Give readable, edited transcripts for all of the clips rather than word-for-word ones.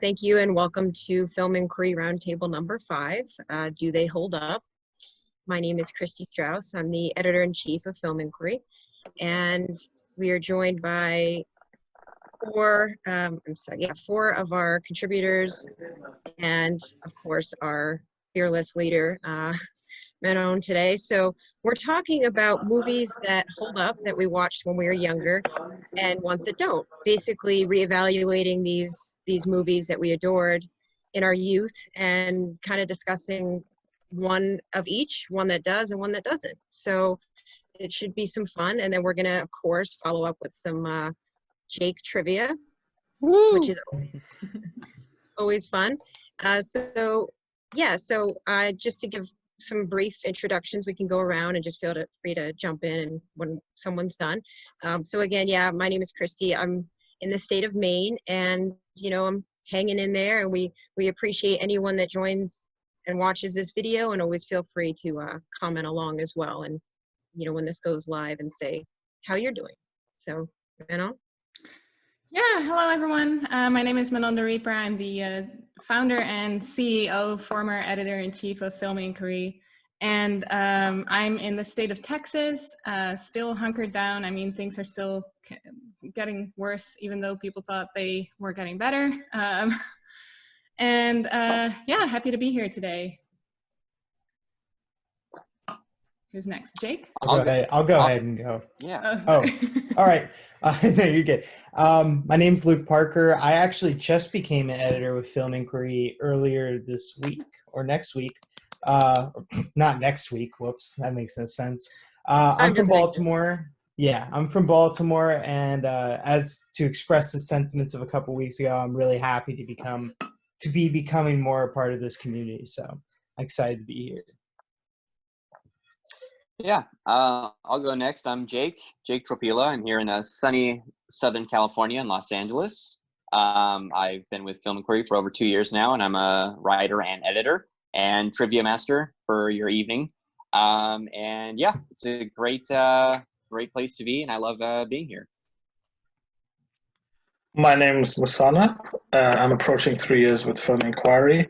Thank you and welcome to Film Inquiry Roundtable number 5. Do they hold up? My name is Kristy Strouse. I'm the editor-in-chief of Film Inquiry, and we are joined by four of our contributors, and of course our fearless leader, Manon, today. So we're talking about movies that hold up that we watched when we were younger and ones that don't. Basically reevaluating these movies that we adored in our youth and kind of discussing one of each, one that does and one that doesn't. So it should be some fun. And then we're going to, of course, follow up with some Jake trivia, which is always fun. So just to give some brief introductions, we can go around and just feel free to jump in and when someone's done. So again, my name is Kristy. I'm in the state of Maine, and I'm hanging in there, and we appreciate anyone that joins and watches this video, and always feel free to comment along as well, and when this goes live, and say how you're doing. So Manon? Yeah, hello everyone. My name is Manon the Reeper. I'm the founder and CEO, former editor-in-chief of Film Inquiry. And I'm in the state of Texas, still hunkered down. I mean, things are still getting worse, even though people thought they were getting better. Happy to be here today. Who's next? Jake? I'll go ahead and go. Yeah. Oh, all right. No, you're good. My name's Luke Parker. I actually just became an editor with Film Inquiry earlier this week or next week. Not next week. Whoops, that makes no sense. I'm from Baltimore. Yeah, I'm from Baltimore, and as to express the sentiments of a couple weeks ago, I'm really happy to be becoming more a part of this community. So I'm excited to be here. Yeah, I'll go next. I'm Jake Tropila. I'm here in sunny Southern California in Los Angeles. I've been with Film Inquiry for over 2 years now, and I'm a writer and editor and trivia master for your evening. It's a great place to be, and I love being here. My name is Musanna. I'm approaching 3 years with Film Inquiry.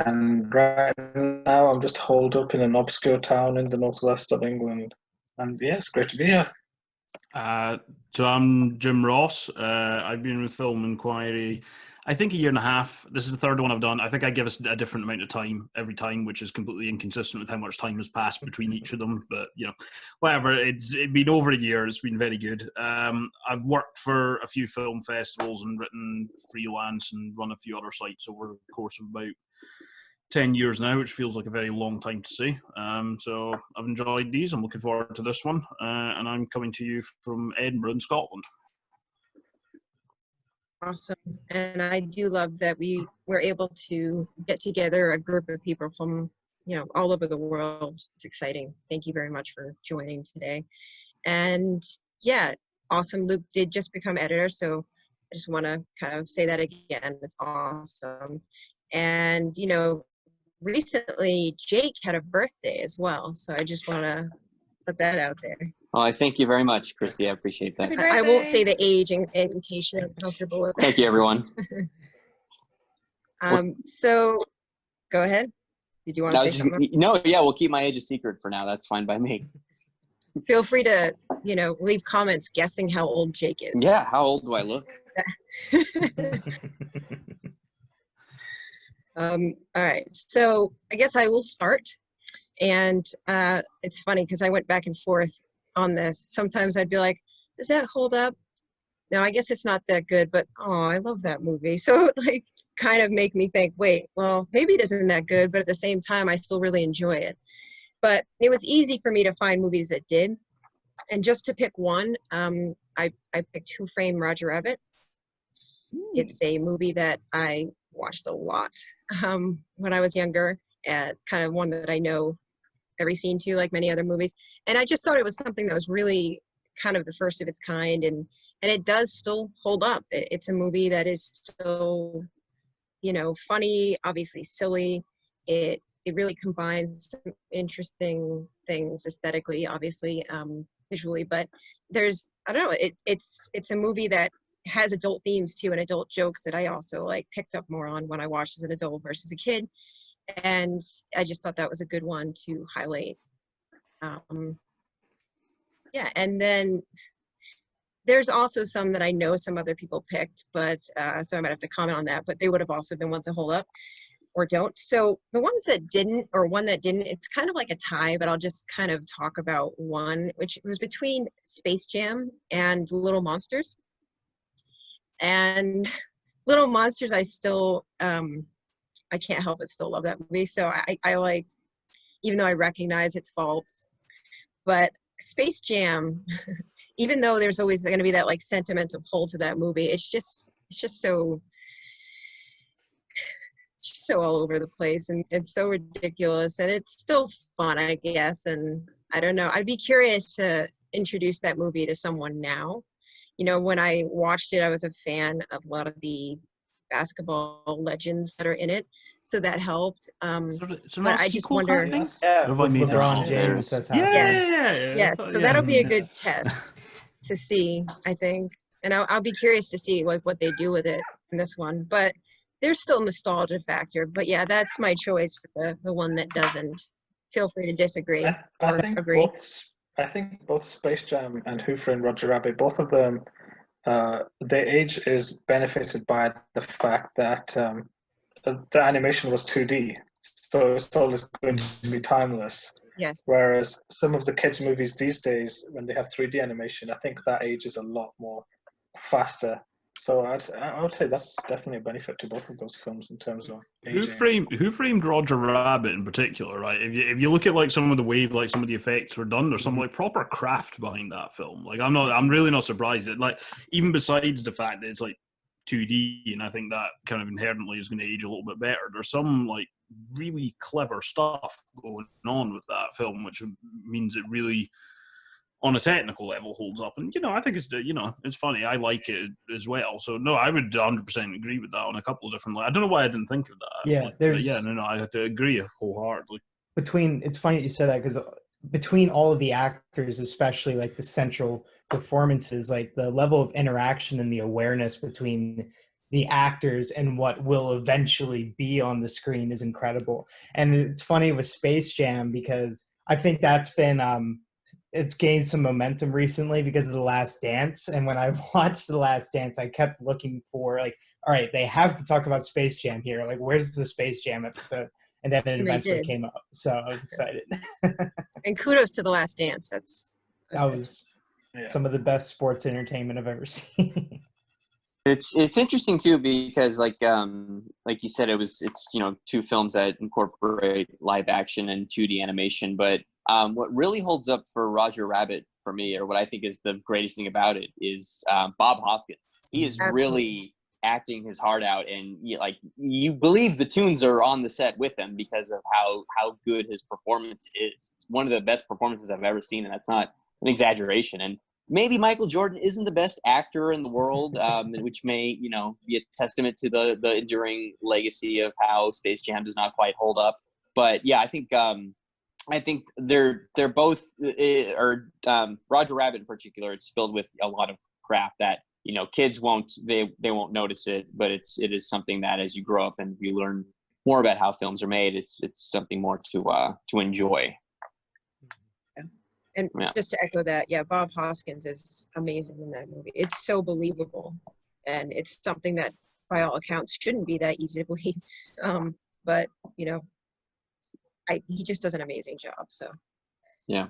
And right now I'm just holed up in an obscure town in the northwest of England. And yeah, it's great to be here. So I'm Jim Ross. I've been with Film Inquiry, I think, 1.5 years. This is the third one I've done. I think I give us a different amount of time every time, which is completely inconsistent with how much time has passed between each of them. But, whatever. It's been over 1 year. It's been very good. I've worked for a few film festivals and written freelance and run a few other sites over the course of about 10 years now, which feels like a very long time to see. So I've enjoyed these. I'm looking forward to this one. And I'm coming to you from Edinburgh in Scotland. Awesome. And I do love that we were able to get together a group of people from, all over the world. It's exciting. Thank you very much for joining today. And yeah, awesome. Luke did just become editor, so I just want to kind of say that again. It's awesome. And, recently Jake had a birthday as well, so I just want to put that out there. Well, I thank you very much, Kristy. I appreciate that. I won't say the age in case you're uncomfortable with it. Thank you, everyone. So go ahead. Did you want to say something? No, yeah, we'll keep my age a secret for now. That's fine by me. Feel free to, leave comments guessing how old Jake is. Yeah, how old do I look? All right, so I guess I will start. And it's funny because I went back and forth on this. Sometimes I'd be like, does that hold up? No, I guess it's not that good, but I love that movie. So kind of make me think, wait, well, maybe it isn't that good, but at the same time, I still really enjoy it. But it was easy for me to find movies that did. And just to pick one, I picked Who Framed Roger Rabbit. It's a movie that I watched a lot when I was younger, and kind of one that I know every scene to, like many other movies. And I just thought it was something that was really kind of the first of its kind, and it does still hold up. It's a movie that is still, funny, obviously silly. It really combines some interesting things aesthetically, obviously, visually, but I don't know, it's a movie that has adult themes too and adult jokes that I also like picked up more on when I watched as an adult versus a kid. And I just thought that was a good one to highlight. Yeah, and then there's also some that I know some other people picked, but so I might have to comment on that, but they would have also been ones that hold up or don't. So the ones that didn't, or one that didn't, it's kind of like a tie, but I'll just kind of talk about one, which was between Space Jam and Little Monsters. And Little Monsters, I still, I can't help but still love that movie. So I like, even though I recognize its faults, but Space Jam, even though there's always going to be that like sentimental pull to that movie, it's just so all over the place, and it's so ridiculous, and it's still fun, I guess. And I don't know, I'd be curious to introduce that movie to someone now. You know, when I watched it, I was a fan of a lot of the basketball legends that are in it, so that helped. But I just wonder. Yeah, Have with I made LeBron that? James, that's how. Yes, so that'll be a good test to see, I think, and I'll be curious to see like what they do with it in this one. But there's still nostalgia factor. But yeah, that's my choice for the one that doesn't. Feel free to disagree or agree. I think both Space Jam and Who Framed Roger Rabbit, both of them, their age is benefited by the fact that the animation was 2D, so it's always going to be timeless. Yes. Whereas some of the kids' movies these days, when they have 3D animation, I think that age is a lot more faster. So I would say that's definitely a benefit to both of those films in terms of aging. Who Framed Roger Rabbit in particular, right? If you look at like some of the way like some of the effects were done, there's some like proper craft behind that film. Like I'm really not surprised. Like even besides the fact that it's like 2D, and I think that kind of inherently is going to age a little bit better. There's some like really clever stuff going on with that film, which means it really, on a technical level, holds up. And I think it's funny. I like it as well. So no, I would 100% agree with that on a couple of different. I don't know why I didn't think of that. Actually. I have to agree wholeheartedly. It's funny you said that, because between all of the actors, especially like the central performances, like the level of interaction and the awareness between the actors and what will eventually be on the screen is incredible. And it's funny with Space Jam, because I think that's been it's gained some momentum recently because of The Last Dance. And when I watched The Last Dance, I kept looking for like, all right, they have to talk about Space Jam here. Like, where's the Space Jam episode? And then it eventually came up. So I was excited. And kudos to The Last Dance. That was some of the best sports entertainment I've ever seen. It's interesting too, because like you said, it's two films that incorporate live action and 2D animation. But what really holds up for Roger Rabbit for me, or what I think is the greatest thing about it, is Bob Hoskins. He is really acting his heart out, and you believe the tunes are on the set with him because of how good his performance is. It's one of the best performances I've ever seen, and that's not an exaggeration. And maybe Michael Jordan isn't the best actor in the world, which may be a testament to the enduring legacy of how Space Jam does not quite hold up. But yeah, I think they're both, Roger Rabbit in particular, it's filled with a lot of crap that kids won't notice it, but it is something that as you grow up and you learn more about how films are made, it's something more to enjoy. And just to echo that, Bob Hoskins is amazing in that movie. It's so believable, and it's something that by all accounts shouldn't be that easy to believe. But he just does an amazing job. So yeah.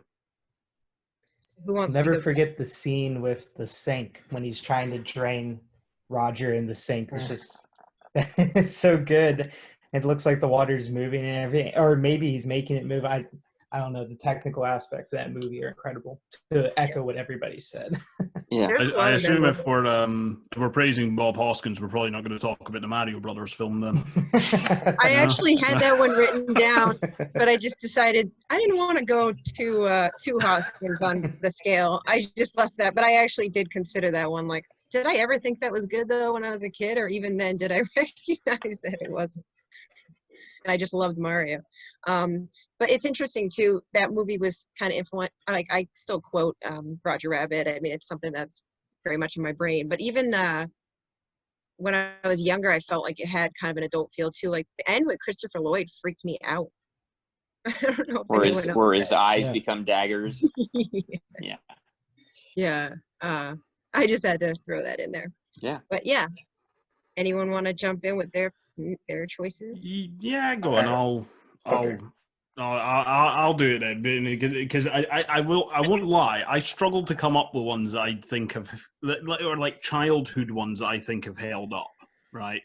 Who wants to forget the scene with the sink when he's trying to drain Roger in the sink? It's just it's so good. It looks like the water's moving and everything, or maybe he's making it move. I don't know. The technical aspects of that movie are incredible, to echo what everybody said. Yeah, I assume if we're praising Bob Hoskins, we're probably not going to talk about the Mario Brothers film then. I actually had that one written down, but I just decided I didn't want to go to Hoskins on the scale. I just left that, but I actually did consider that one. Like, did I ever think that was good though when I was a kid, or even then did I recognize that it wasn't? And I just loved Mario. But it's interesting too, that movie was kind of influential. Like, I still quote Roger Rabbit. I mean, it's something that's very much in my brain. But even when I was younger, I felt like it had kind of an adult feel too. Like the end with Christopher Lloyd freaked me out. I don't know if where his eyes Yeah. become daggers. Yeah. Yeah. I just had to throw that in there. Yeah. But yeah, anyone want to jump in with their choices? Yeah, go on. Okay. I'll do it then, because I won't lie. I struggled to come up with ones that I think of, or like childhood ones that I think have held up, right?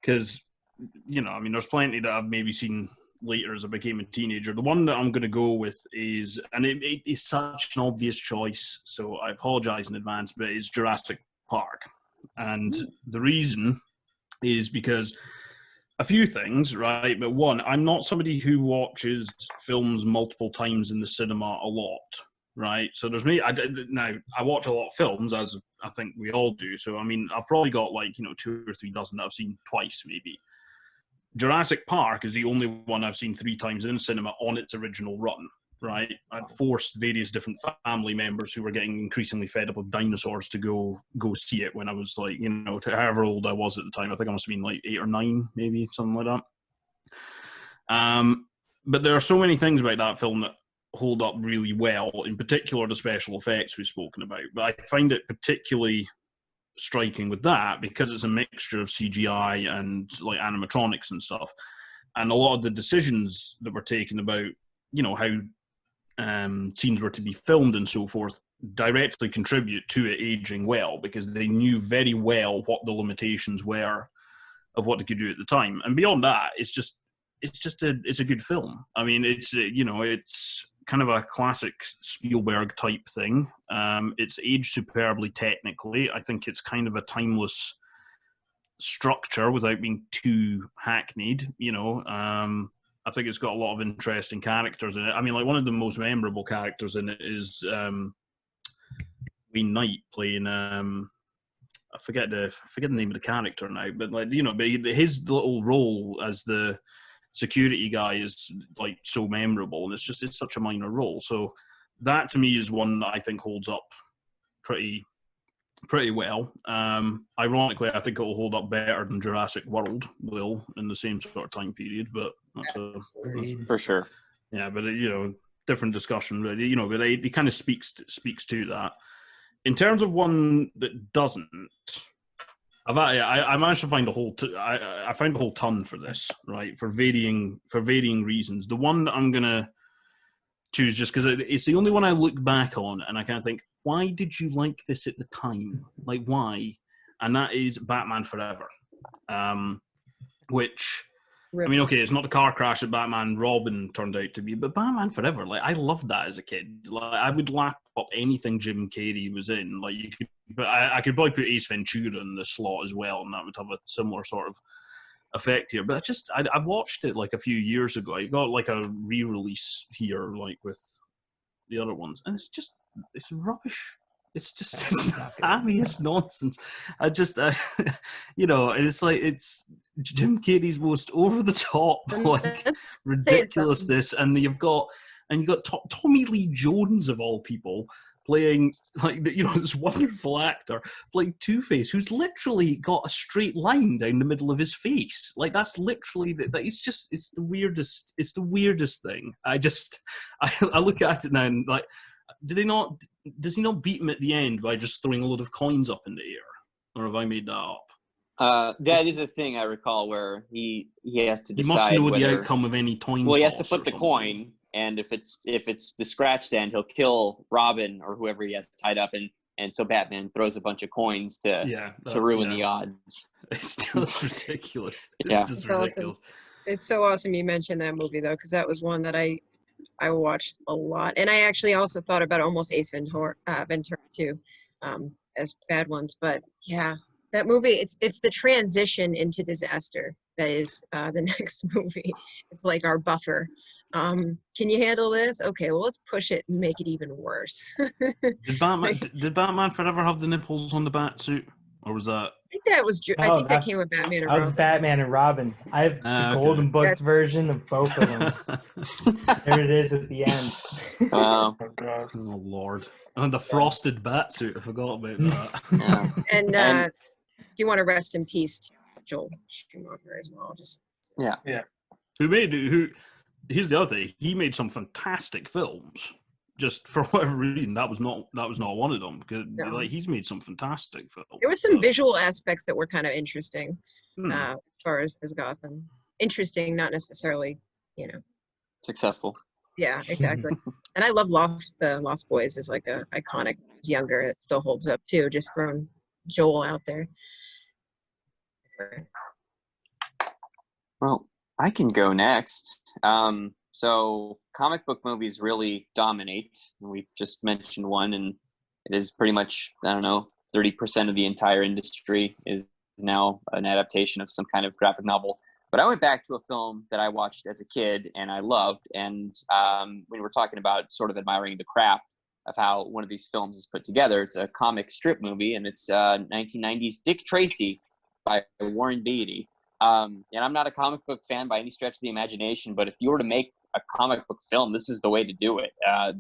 Because I mean, there's plenty that I've maybe seen later as I became a teenager. The one that I'm going to go with is, and it is such an obvious choice, so I apologize in advance, but it's Jurassic Park, and the reason is because a few things, right? But one, I'm not somebody who watches films multiple times in the cinema a lot, right? So there's me. Now, I watch a lot of films, as I think we all do. So, I mean, I've probably got 2 or 3 dozen that I've seen twice, maybe. Jurassic Park is the only one I've seen 3 times in cinema on its original run, right? I'd forced various different family members who were getting increasingly fed up with dinosaurs to go see it when I was however old I was at the time. I think I must have been 8 or 9, maybe, something like that. But there are so many things about that film that hold up really well, in particular the special effects we've spoken about. But I find it particularly striking with that because it's a mixture of CGI and animatronics and stuff. And a lot of the decisions that were taken about, how scenes were to be filmed and so forth directly contribute to it aging well, because they knew very well what the limitations were of what they could do at the time. And beyond that, it's a good film. I mean, it's kind of a classic Spielberg type thing. It's aged superbly technically. I think it's kind of a timeless structure without being too hackneyed, I think it's got a lot of interesting characters in it. I mean, one of the most memorable characters in it is Wayne Knight playing I forget the name of the character now, but his little role as the security guy is so memorable, and it's such a minor role. So that to me is one that I think holds up pretty well. Ironically, I think it will hold up better than Jurassic World will in the same sort of time period, but that's for sure. Yeah, but different discussion. But but it kind of speaks to that. In terms of one that doesn't, I managed to find I found a whole ton for this, right? For varying reasons. The one that I'm gonna choose just because it's the only one I look back on and I kind of think, why did you like this at the time? Why? And that is Batman Forever, which. I mean, okay, it's not the car crash that Batman Robin turned out to be, but Batman Forever, I loved that as a kid. I would lap up anything Jim Carrey was in. I could probably put Ace Ventura in the slot as well, and that would have a similar sort of effect here. But I watched it a few years ago. I got a re-release here, with the other ones, and it's rubbish. It's just it's nonsense. It's Jim Carrey's most over the top ridiculousness, and you've got Tommy Lee Jones of all people playing this wonderful actor playing Two-Face, who's literally got a straight line down the middle of his face. That's literally it's the weirdest thing. I look at it now and does he not beat him at the end by just throwing a load of coins up in the air? Or have I made that up? That is a thing I recall where he has to decide. He must know the outcome of any coin. Well, he has to flip the coin, and if it's the scratch end, he'll kill Robin or whoever he has tied up, and so Batman throws a bunch of coins to ruin the odds. It's just ridiculous. It's just Awesome. ridiculous. It's so awesome you mentioned that movie though, because that was one that I watched a lot, and I actually also thought about almost Ace Ventura too, as bad ones. But yeah, that movie, it's the transition into disaster that is the next movie. It's like our buffer. Can you handle this? Okay, well let's push it and make it even worse. Did Batman Forever have the nipples on the bat suit? Or was that? I think that was. I Oh, think that came with Batman and That was Robin. Batman and Robin. I have the Okay. Golden Books That's- version of both of them. There it is at the end. Oh God. Oh Lord! And the frosted bat suit. I forgot about that. Yeah. And And- do you want to rest in peace to Joel Schumacher as well? Just Who? Here's the other thing. He made some fantastic films. Just for whatever reason, that was not one of them. Because No. like he's made some fantastic films. there was some visual aspects that were kind of interesting Hmm. as far as Gotham. Interesting, not necessarily, Successful. Yeah, exactly. And I love the Lost Boys is like a iconic. It's younger, it still holds up too. Just throwing Joel out there. Well, I can go next. So comic book movies really dominate. We've just mentioned one, and it is pretty much, 30% of the entire industry is now an adaptation of some kind of graphic novel. But I went back to a film that I watched as a kid and I loved. And we were talking about sort of admiring the craft of how one of these films is put together. It's a comic strip movie, and it's 1990s Dick Tracy by Warren Beatty. And I'm not a comic book fan by any stretch of the imagination, but if you were to make a comic book film, this is the way to do it.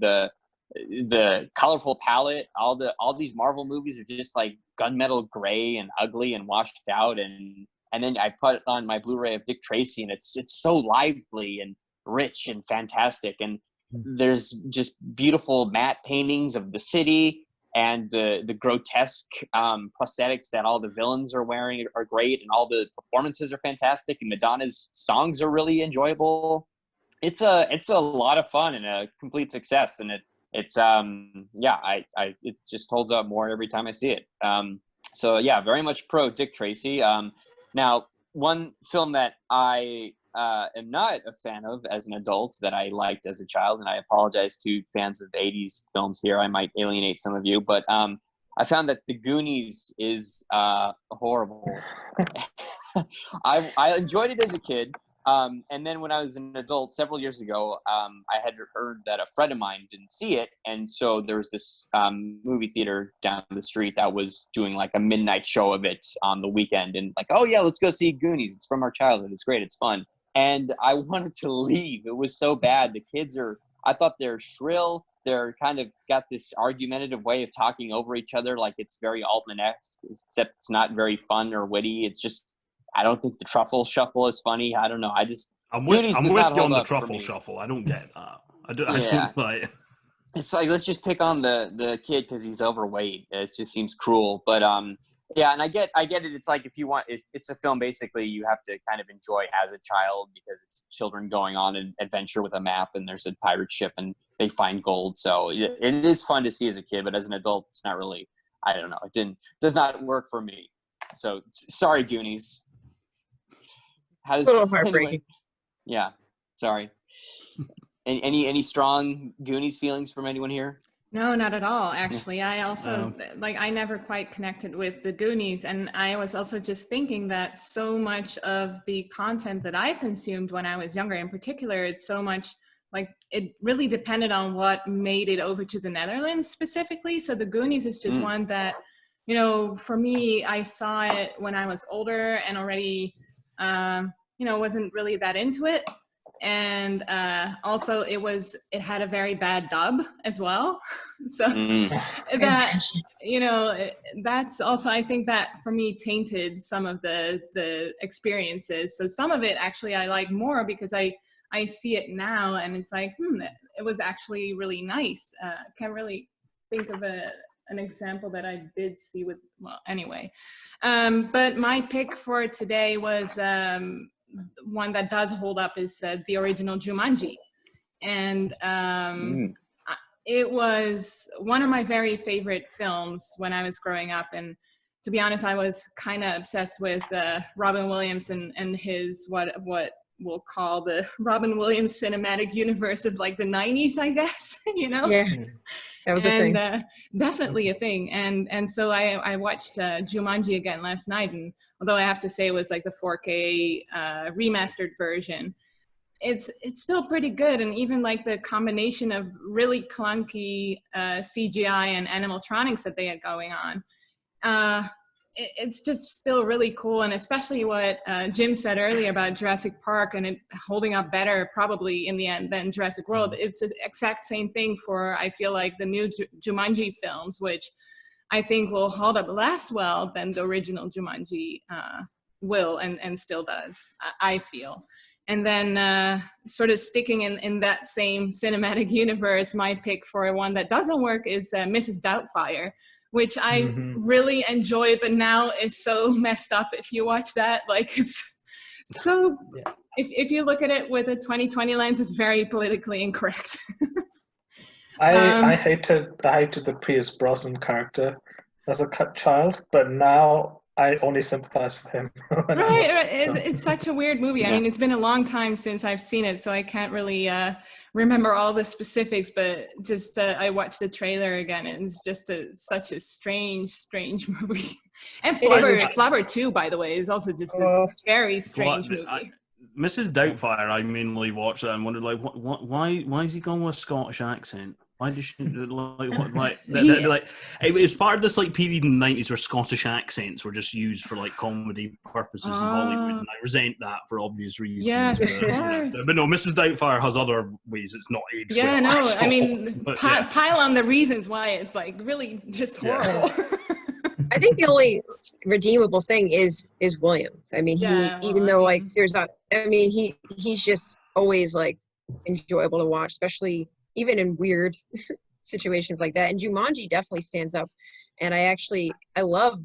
The colorful palette, all these Marvel movies are just like gunmetal gray and ugly and washed out, and then I put on my Blu-ray of Dick Tracy, and it's so lively and rich and fantastic, and there's just beautiful matte paintings of the city, and the grotesque prosthetics that all the villains are wearing are great, and all the performances are fantastic, and Madonna's songs are really enjoyable. It's a lot of fun and a complete success, and it just holds up more every time I see it. So yeah, very much pro Dick Tracy. Now, one film that I am not a fan of as an adult that I liked as a child, and I apologize to fans of 80s films here, I might alienate some of you, but I found that The Goonies is horrible. I enjoyed it as a kid. And then when I was an adult several years ago, I had heard that a friend of mine didn't see it. And so there was this movie theater down the street that was doing like a midnight show of it on the weekend. And like, oh yeah, let's go see Goonies. It's from our childhood. It's great. It's fun. And I wanted to leave. It was so bad. The kids I thought they're shrill. They're kind of got this argumentative way of talking over each other. Like it's very Altman-esque, except it's not very fun or witty. It's just, I don't think the truffle shuffle is funny. I don't know. I'm with you on the up for truffle me. shuffle. I don't get that. I Yeah. don't like it. It's like, let's just pick on the kid because he's overweight. It just seems cruel. But yeah, and I get it. It's like if you want, it's a film basically you have to kind of enjoy as a child because it's children going on an adventure with a map, and there's a pirate ship and they find gold. So it is fun to see as a kid, but as an adult, it's not really. I don't know. Does not work for me. So sorry, Goonies. A little heartbreaking. Anyway, yeah, sorry. Any strong Goonies feelings from anyone here? No, not at all. Actually, I also I never quite connected with the Goonies, and I was also just thinking that so much of the content that I consumed when I was younger, in particular, it's so much like it really depended on what made it over to the Netherlands specifically. So the Goonies is just one that, for me, I saw it when I was older and already, wasn't really that into it. And also it had a very bad dub as well. So that, that's also, I think that for me tainted some of the experiences. So some of it actually I like more because I see it now and it's like, it was actually really nice. Can't really think of an example that I did see with, well, anyway. But my pick for today was one that does hold up is the original Jumanji. And it was one of my very favorite films when I was growing up. And to be honest, I was kind of obsessed with Robin Williams and his, what we'll call the Robin Williams cinematic universe of like the 90s, I guess, Yeah, that was a thing. Definitely a thing. And so I watched Jumanji again last night, and although I have to say it was like the 4K remastered version, it's still pretty good. And even like the combination of really clunky CGI and animatronics that they had going on, it's just still really cool. And especially what Jim said earlier about Jurassic Park and it holding up better probably in the end than Jurassic World. It's the exact same thing for, I feel like, the new Jumanji films, which I think will hold up less well than the original Jumanji will and still does, I feel. And then sort of sticking in that same cinematic universe, my pick for one that doesn't work is Mrs. Doubtfire, which I really enjoyed, but now is so messed up if you watch that. Like, it's so, if you look at it with a 2020 lens, it's very politically incorrect. I hated the Pierce Brosnan character as a child, but now I only sympathize with him. Right. It's such a weird movie. I mean, it's been a long time since I've seen it, so I can't really remember all the specifics, but just I watched the trailer again, and it's just such a strange movie. And Flubber too, by the way, is also just a very strange movie. Mrs. Doubtfire, I mainly watched that and wondered, like, why is he going with a Scottish accent? Why does she it was part of this like period in the 90s where Scottish accents were just used for like comedy purposes in Hollywood, and I resent that for obvious reasons. Yes, of course. But no, Mrs. Doubtfire has other ways it's not aged well. Yeah, no, I mean, pile on the reasons why it's like really just horrible. I think the only redeemable thing is William. I mean, he's just always like enjoyable to watch, especially even in weird situations like that. And Jumanji definitely stands up. And I love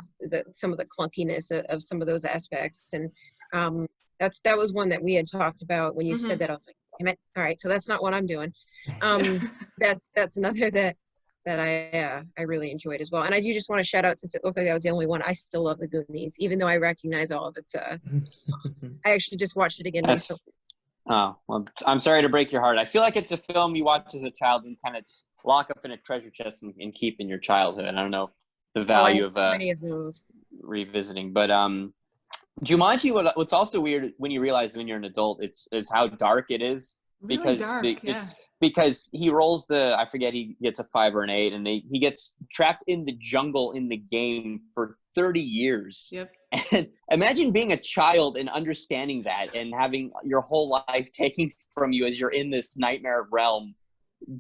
some of the clunkiness of some of those aspects. And that was one that we had talked about when you said that. I was like, damn it. All right, so that's not what I'm doing. That's another that I really enjoyed as well. And I do just want to shout out, since it looks like I was the only one, I still love the Goonies, even though I recognize all of its I actually just watched it again recently. Oh, well, I'm sorry to break your heart. I feel like it's a film you watch as a child and kind of just lock up in a treasure chest and keep in your childhood. I don't know the value of many of those revisiting, but Jumanji. What's also weird when you realize when you're an adult, is how dark it is, because because he rolls I forget, he gets a 5 or an 8, and he gets trapped in the jungle in the game for 30 years. Yep. And imagine being a child and understanding that and having your whole life taken from you as you're in this nightmare realm,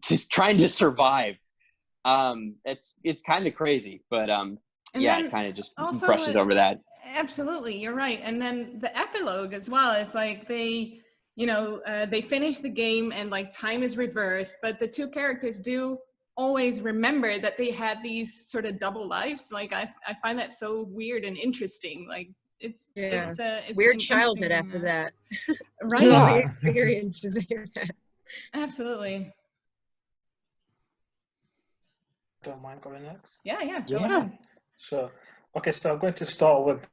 just trying to survive. It's kind of crazy, but it kind of just brushes over that. Absolutely, you're right. And then the epilogue as well, it's like they finish the game and like time is reversed, but the two characters do always remember that they had these sort of double lives. Like I find that so weird and interesting. Like it's weird childhood after that. Right. Yeah. Experiences here. Absolutely. Don't mind going next? Yeah. Go ahead. Sure. Okay, so I'm going to start with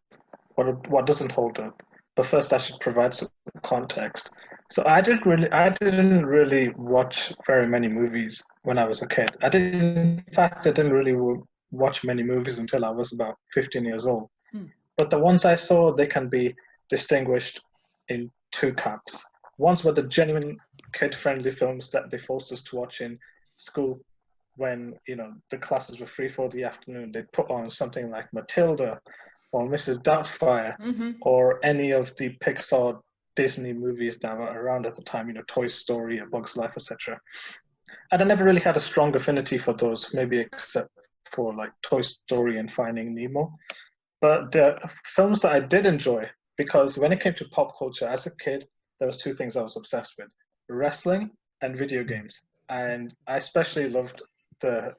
what doesn't hold up. But first, I should provide some context. So I didn't really watch very many movies when I was a kid. In fact, I didn't really watch many movies until I was about 15 years old. But the ones I saw, they can be distinguished in two camps. Ones were the genuine kid-friendly films that they forced us to watch in school when the classes were free for the afternoon. They'd put on something like Matilda or Mrs. Doubtfire, or any of the Pixar Disney movies that were around at the time, Toy Story, A Bug's Life, etc. And I never really had a strong affinity for those, maybe except for like Toy Story and Finding Nemo. But the films that I did enjoy, because when it came to pop culture as a kid, there was two things I was obsessed with: wrestling and video games. And I especially loved the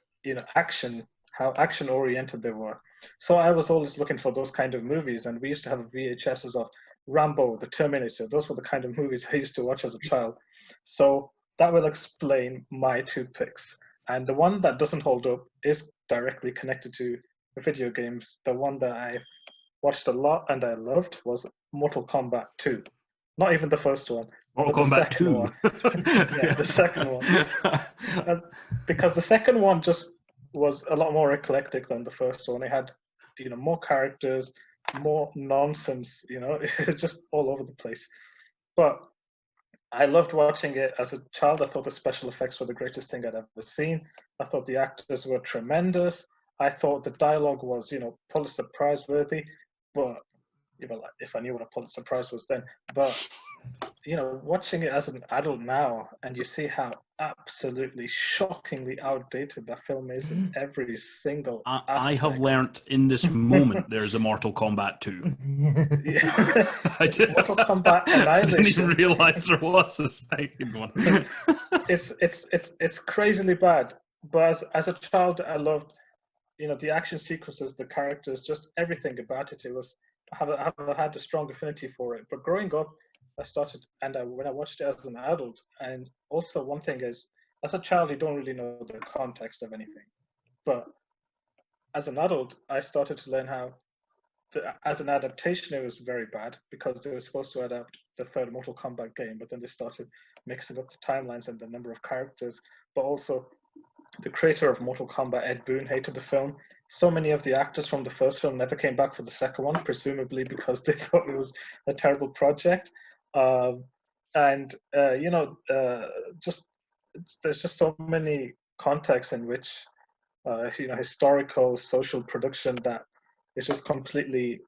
action, how action oriented they were. So I was always looking for those kind of movies, and we used to have VHSs of Rambo, The Terminator. Those were the kind of movies I used to watch as a child. So that will explain my two picks. And the one that doesn't hold up is directly connected to the video games. The one that I watched a lot and I loved was Mortal Kombat 2. Not even the first one. Mortal Kombat 2. The second one. Because the second one just was a lot more eclectic than the first one. It had, more characters, more nonsense, just all over the place. But I loved watching it as a child. I thought the special effects were the greatest thing I'd ever seen. I thought the actors were tremendous. I thought the dialogue was, Pulitzer Prize worthy, but like, if I knew what a Pulitzer Prize was then, but watching it as an adult now, and you see how absolutely shockingly outdated that film is in every single aspect. I have learnt in this moment there's a Mortal Kombat 2. Mortal Kombat Annihilation. I didn't even realise there was a second one. It's crazily bad. But as a child, I loved, the action sequences, the characters, just everything about it. I have had a strong affinity for it. But growing up, I started, and when I watched it as an adult, and also one thing is, as a child, you don't really know the context of anything. But as an adult, I started to learn how, as an adaptation, it was very bad because they were supposed to adapt the third Mortal Kombat game, but then they started mixing up the timelines and the number of characters. But also, the creator of Mortal Kombat, Ed Boon, hated the film. So many of the actors from the first film never came back for the second one, presumably because they thought it was a terrible project. There's just so many contexts in which, historical, social production that is just completely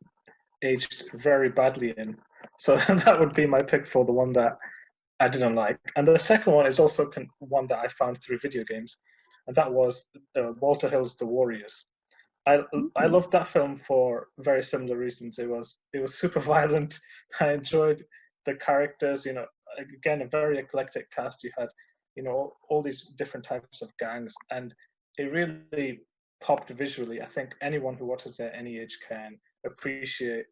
aged very badly in. So that would be my pick for the one that I didn't like. And the second one is also one that I found through video games, and that was Walter Hill's The Warriors. I loved that film for very similar reasons. It was super violent. I enjoyed the characters. Again, a very eclectic cast. You had, all these different types of gangs, and it really popped visually. I think anyone who watches it at any age can appreciate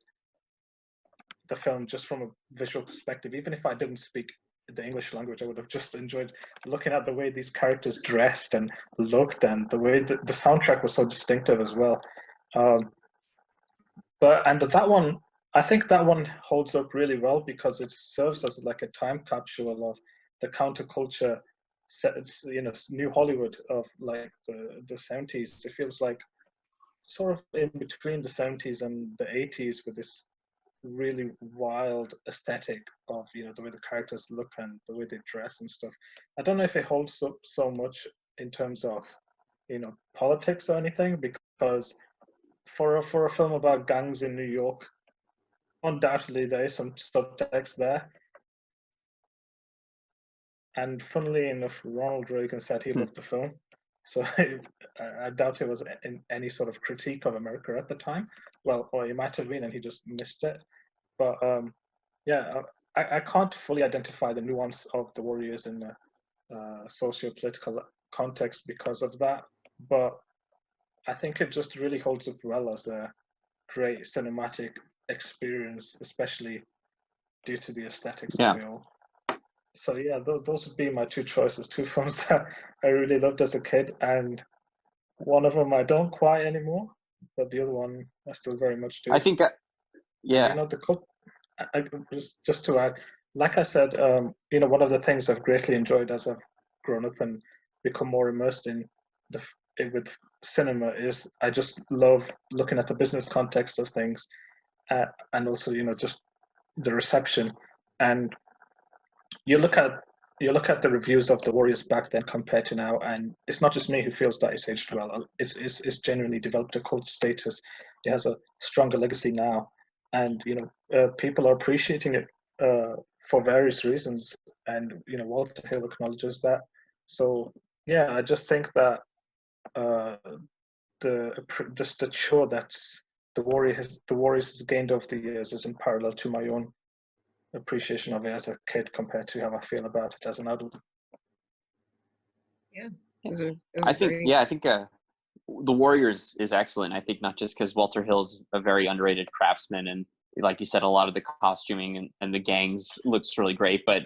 the film just from a visual perspective. Even if I didn't speak the English language, I would have just enjoyed looking at the way these characters dressed and looked, and the way the soundtrack was so distinctive as well. That one, I think that one holds up really well because it serves as like a time capsule of the counterculture, New Hollywood of like the 70s. It feels like sort of in between the 70s and the 80s with this really wild aesthetic of the way the characters look and the way they dress and stuff. I don't know if it holds up so much in terms of politics or anything, because for a film about gangs in New York, undoubtedly there is some subtext there. And funnily enough, Ronald Reagan said he loved the film, so I doubt it was in any sort of critique of America at the time. Well, or it might have been, and he just missed it. But I can't fully identify the nuance of The Warriors in the socio-political context because of that. But I think it just really holds up well as a great cinematic experience, especially due to the aesthetics of it all. So yeah, those would be my two choices, two films that I really loved as a kid, and one of them I don't quite anymore, but the other one I still very much do. I think, just to add, like I said, one of the things I've greatly enjoyed as I've grown up and become more immersed in with cinema is I just love looking at the business context of things, and also just the reception. And you look at the reviews of The Warriors back then compared to now, and it's not just me who feels that it's aged well. It's genuinely developed a cult status. It has a stronger legacy now, and people are appreciating it for various reasons, and Walter Hill acknowledges that. So yeah, I just think that the stature that the Warriors has gained over the years is in parallel to my own appreciation of it as a kid compared to how I feel about it as an adult. Yeah, I think The Warriors is excellent. I think not just because Walter Hill's a very underrated craftsman, and like you said, a lot of the costuming and the gangs looks really great. But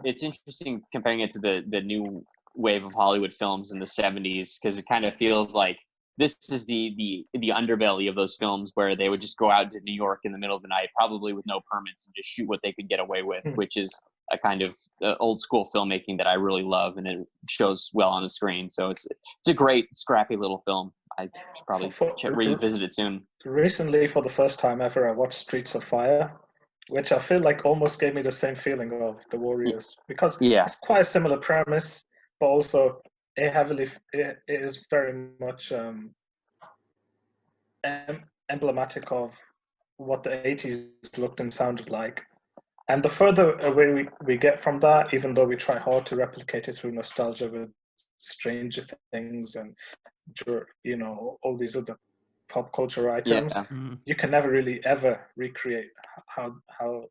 it's interesting comparing it to the new wave of Hollywood films in the 70s, because it kind of feels like this is the underbelly of those films where they would just go out to New York in the middle of the night, probably with no permits, and just shoot what they could get away with, which is a kind of old school filmmaking that I really love, and it shows well on the screen. So it's a great, scrappy little film. I should probably revisit it soon. Recently, for the first time ever, I watched Streets of Fire, which I feel like almost gave me the same feeling of The Warriors, because it's quite a similar premise, but also it is very much emblematic of what the 80s looked and sounded like. And the further away we get from that, even though we try hard to replicate it through nostalgia with Stranger Things and, you know, all these other pop culture items, you can never really ever recreate how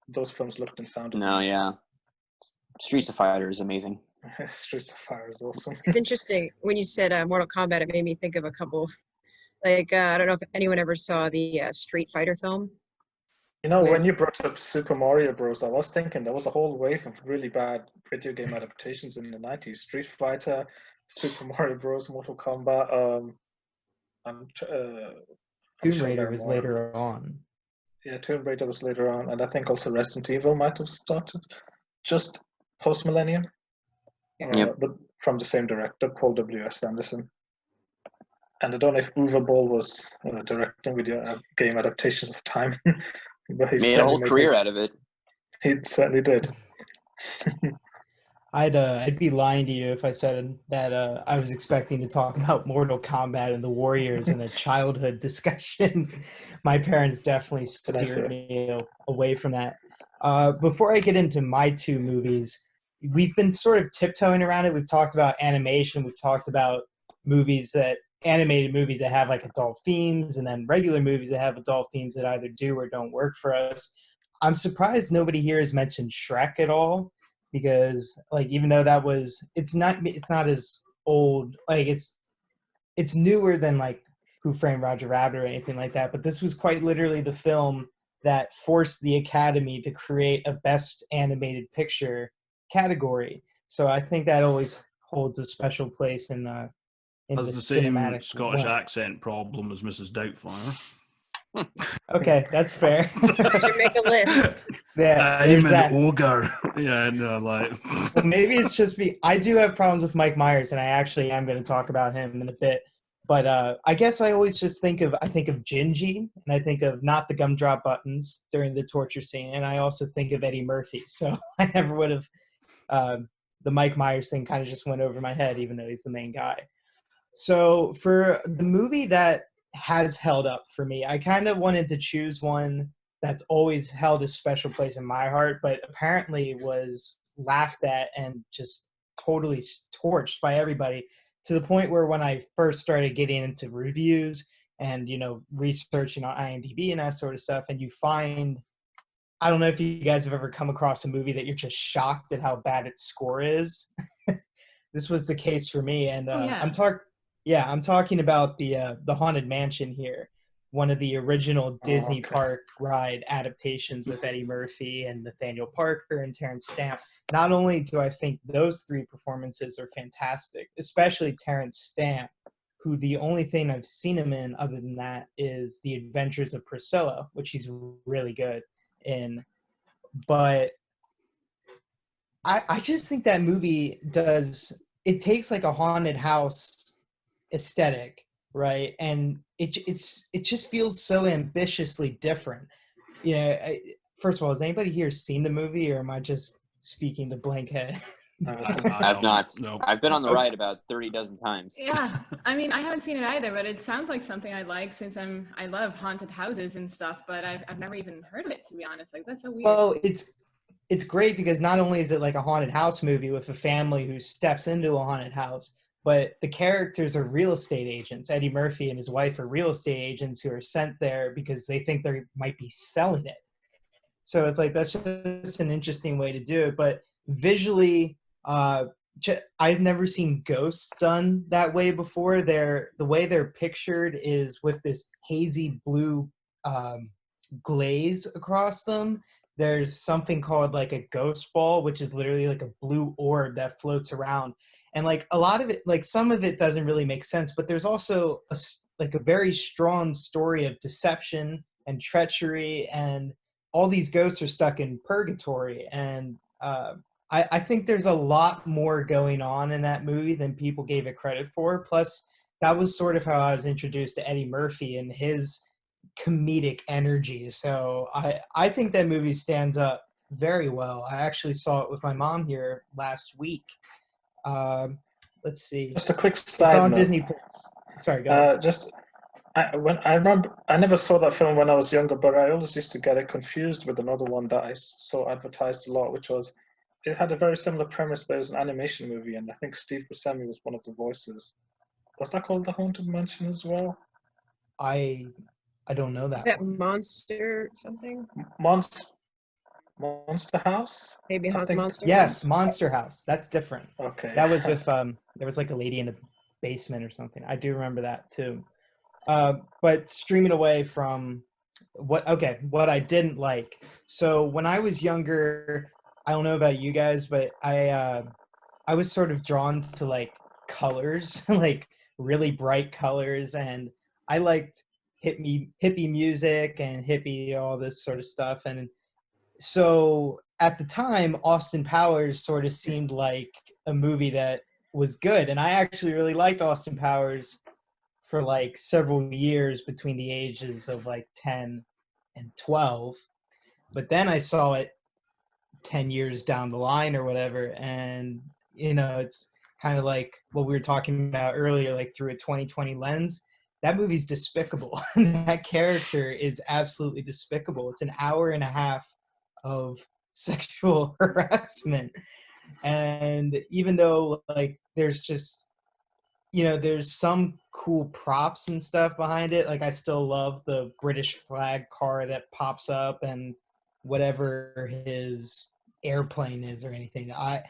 those films looked and sounded. No, yeah. Streets of Fire is amazing. Streets of Fire is awesome. It's interesting when you said Mortal Kombat. It made me think of a couple. Like I don't know if anyone ever saw the Street Fighter film. You know, when you brought up Super Mario Bros., I was thinking there was a whole wave of really bad video game adaptations in the 90s. Street Fighter, Super Mario Bros., Mortal Kombat. Tomb Raider was later on. Yeah, Tomb Raider was later on, and I think also Resident Evil might have started just post-millennium. But from the same director, Paul W.S. Anderson. And I don't know if Uwe Boll was directing video game adaptations of time. But he made a whole career out of it. He certainly did. I'd be lying to you if I said that I was expecting to talk about Mortal Kombat and the Warriors in a childhood discussion. My parents definitely steered me away from that. Before I get into my two movies, we've been sort of tiptoeing around it. We've talked about animation. We've talked about animated movies that have like adult themes, and then regular movies that have adult themes that either do or don't work for us. I'm surprised nobody here has mentioned Shrek at all, because like even though it's not as old, like it's newer than like Who Framed Roger Rabbit or anything like that, but this was quite literally the film that forced the Academy to create a Best Animated Picture category. So I think that always holds a special place in has the same Scottish accent problem as Mrs. Doubtfire. Okay, that's fair. Make a list. Yeah, I'm an ogre. Yeah, no, like. Well, maybe it's just me. I do have problems with Mike Myers, and I actually am going to talk about him in a bit. But I guess I always just think of Gingy, and I think of not the gumdrop buttons during the torture scene, and I also think of Eddie Murphy. So I never would have. The Mike Myers thing kind of just went over my head, even though he's the main guy. So for the movie that has held up for me, I kind of wanted to choose one that's always held a special place in my heart, but apparently was laughed at and just totally torched by everybody, to the point where when I first started getting into reviews and, you know, researching on IMDb and that sort of stuff, and you find, I don't know if you guys have ever come across a movie that you're just shocked at how bad its score is. This was the case for me, and I'm talking about the Haunted Mansion here, one of the original Disney Park ride adaptations with Eddie Murphy and Nathaniel Parker and Terrence Stamp. Not only do I think those three performances are fantastic, especially Terrence Stamp, who the only thing I've seen him in other than that is The Adventures of Priscilla, which he's really good in. But I just think that movie takes like a haunted house aesthetic, right? And it just feels so ambitiously different. You know, first of all, has anybody here seen the movie, or am I just speaking to blank head? I've not. No. I've been on the ride about 30 dozen times. Yeah, I mean, I haven't seen it either, but it sounds like something I'd like, since I love haunted houses and stuff, but I've never even heard of it, to be honest. Like, that's so weird. Well, it's great because not only is it like a haunted house movie with a family who steps into a haunted house, but the characters are real estate agents. Eddie Murphy and his wife are real estate agents who are sent there because they think they might be selling it. So it's like, that's just an interesting way to do it. But visually, I've never seen ghosts done that way before. The way they're pictured is with this hazy blue glaze across them. There's something called like a ghost ball, which is literally like a blue orb that floats around. And like a lot of it, like some of it doesn't really make sense, but there's also a very strong story of deception and treachery, and all these ghosts are stuck in purgatory. And I think there's a lot more going on in that movie than people gave it credit for. Plus, that was sort of how I was introduced to Eddie Murphy and his comedic energy. So I think that movie stands up very well. I actually saw it with my mom here last week. Let's see. Just a quick side It's on note. Disney+. Sorry, go ahead. I remember I never saw that film when I was younger, but I always used to get it confused with another one that I saw advertised a lot, which was it had a very similar premise, but it was an animation movie, and I think Steve Buscemi was one of the voices. Was that called The Haunted Mansion as well? I don't know Is that that one. Monster something? Monster House? Maybe I think Monster Yes, House? Monster House. That's different. okay. That was with there was like a lady in a basement or something. I do remember that too. But streaming away from what I didn't like. So when I was younger, I don't know about you guys, but I was sort of drawn to like colors, like really bright colors, and I liked hippie music and hippie all this sort of stuff. And so at the time, Austin Powers sort of seemed like a movie that was good, and I actually really liked Austin Powers for like several years between the ages of like 10 and 12. But then I saw it 10 years down the line or whatever, and it's kind of like what we were talking about earlier, like through a 2020 lens. That movie's despicable. That character is absolutely despicable. It's an hour and a half of sexual harassment, and even though like there's just there's some cool props and stuff behind it. Like I still love the British flag car that pops up and whatever his airplane is or anything. I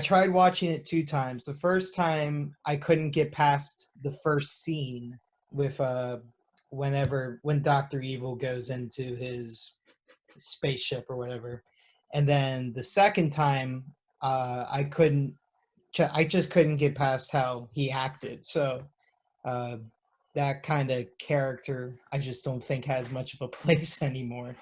tried watching it 2 times. The first time I couldn't get past the first scene with when Dr. Evil goes into his spaceship or whatever. And then the second time I just couldn't get past how he acted. So that kind of character, I just don't think has much of a place anymore.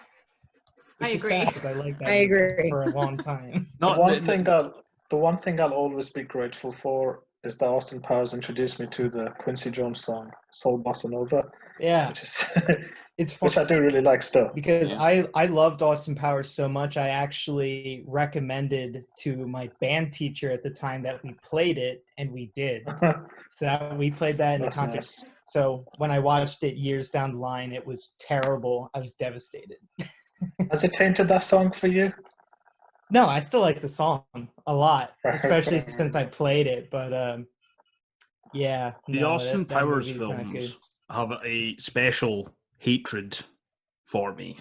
Which I is agree. sad because I liked that I movie agree. for a long time. The one thing I'll always be grateful for is that Austin Powers introduced me to the Quincy Jones song "Soul Bossa Nova," Yeah, which is it's fun which I do really like still. because Yeah. I loved Austin Powers so much. I actually recommended to my band teacher at the time that we played it, and we did. So that we played that in the That's concert. nice. So when I watched it years down the line, it was terrible. I was devastated. Has it tainted that song for you? No, I still like the song a lot, especially since I played it. But yeah, The no, Austin that Powers movie's not good. films have a special hatred for me,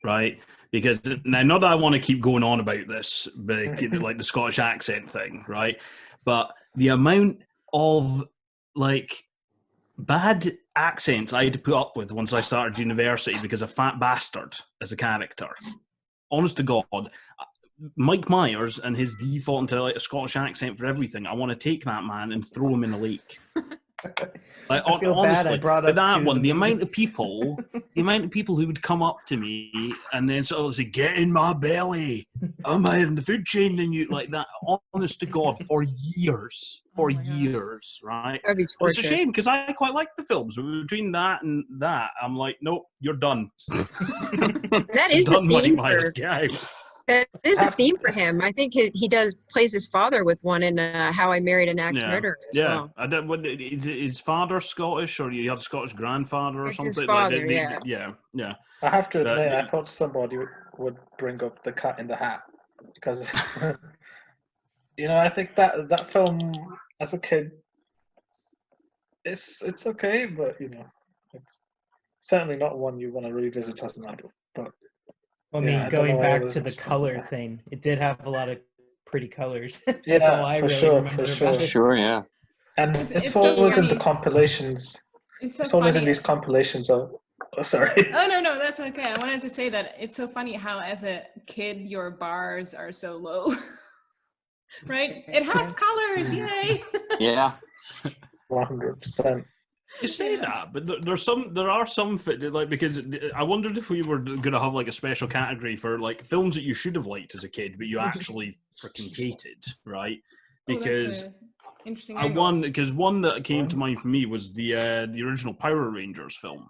right? Because now, not that I want to keep going on about this, like the Scottish accent thing, right? But the amount of like bad accents I had to put up with once I started university because of Fat Bastard as a character. Honest to God, Mike Myers and his default into like a Scottish accent for everything. I want to take that man and throw him in a lake. Like, I feel honestly, bad I brought but up that to one, the movie. amount of people who would come up to me and then sort of say, "Get in my belly, I'm higher in the food chain than you," like that. Honest to God, for years, Oh my gosh. right? That'd be It's a torture. shame because I quite like the films. Between that and that, I'm like, nope, you're done. That is Done, the Mike theme Myers. for Get out. that is a theme for him. I think he plays his father with one in How I Married an Axe Murderer as Yeah. well. I don't. What is his father Scottish, or you have Scottish grandfather or It's his something? father, Yeah. I have to But- admit, I thought somebody would bring up The Cat in the Hat because I think that film as a kid, it's okay, but it's certainly not one you want to revisit as an adult. But I yeah, mean, I don't going know back others to the respond to color that. thing, it did have a lot of pretty colors. That's Yeah, all I for really sure, remember for about sure. it. Sure, yeah. And It's it's so always in the funny. compilations. It's so It's always in funny. these compilations of. Oh, sorry. Oh no, that's okay. I wanted to say that it's so funny how as a kid your bars are so low. Right? It has colors, yay! Yeah. 100%. You say that, but there are some like, because I wondered if we were going to have like a special category for like films that you should have liked as a kid, but you actually freaking hated, right? Because interesting one that came to mind for me was the original Power Rangers film.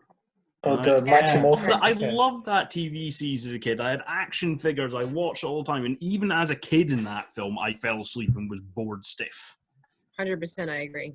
Oh, Right? the Mighty Yeah. Morphin. I Okay. loved that TV series as a kid. I had action figures. I watched it all the time, and even as a kid in that film, I fell asleep and was bored stiff. 100%, I agree.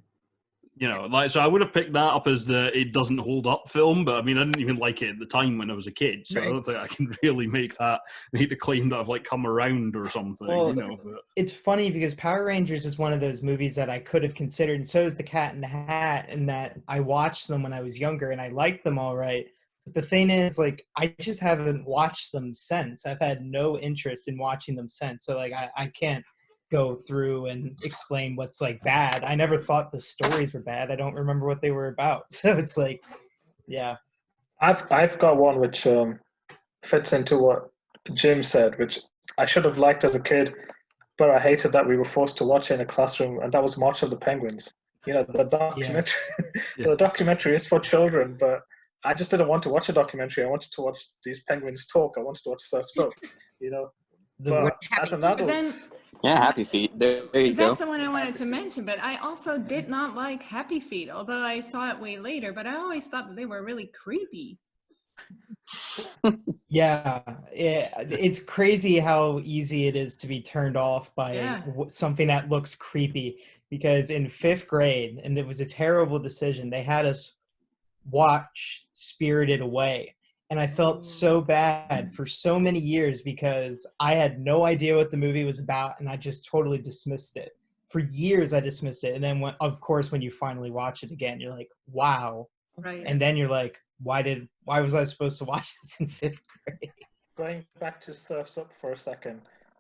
You know, like, so I would have picked that up as the it doesn't hold up film, but I mean, I didn't even like it at the time when I was a kid, so I don't think I can really make the claim that I've like come around or something. Well, you know, but it's funny because Power Rangers is one of those movies that I could have considered, and so is The Cat in the Hat, and that I watched them when I was younger and I liked them all right. But the thing is, like, I just haven't watched them since. I've had no interest in watching them since, so like I can't go through and explain what's like bad. I never thought the stories were bad. I don't remember what they were about. So it's like, yeah. I've got one which fits into what Jim said, which I should have liked as a kid, but I hated that we were forced to watch it in a classroom, and that was March of the Penguins. You know, the documentary. Yeah. The documentary is for children, but I just didn't want to watch a documentary. I wanted to watch these penguins talk. I wanted to watch Surf's Up. You know, but as an adult. then Yeah, Happy Feet. There you go. that's the one I wanted to mention, but I also did not like Happy Feet, although I saw it way later, but I always thought that they were really creepy. Yeah, it's crazy how easy it is to be turned off by something that looks creepy. Because in 5th grade, and it was a terrible decision, they had us watch Spirited Away. And I felt so bad for so many years because I had no idea what the movie was about, and I just totally dismissed it. For years, I dismissed it. And then, of course, when you finally watch it again, you're like, wow. Right. And then you're like, why was I supposed to watch this in 5th grade? Going back to Surf's Up for a second,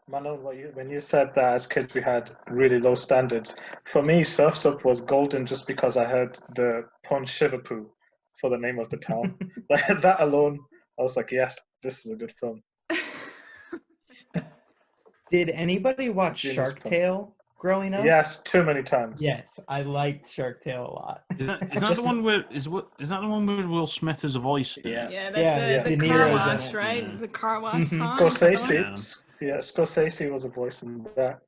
Manon, when you said that as kids we had really low standards, for me, Surf's Up was golden just because I heard the pun Shiverpoo for the name of the town. Like, that alone, I was like, yes, this is a good film. Did anybody watch Shark Tale growing up? Yes, too many times. Yes, I liked Shark Tale a lot. Is that the one where is that the one where Will Smith is a voice? Yeah, that's the car wash, right? Yeah. The car wash song. Scorsese was a voice in that.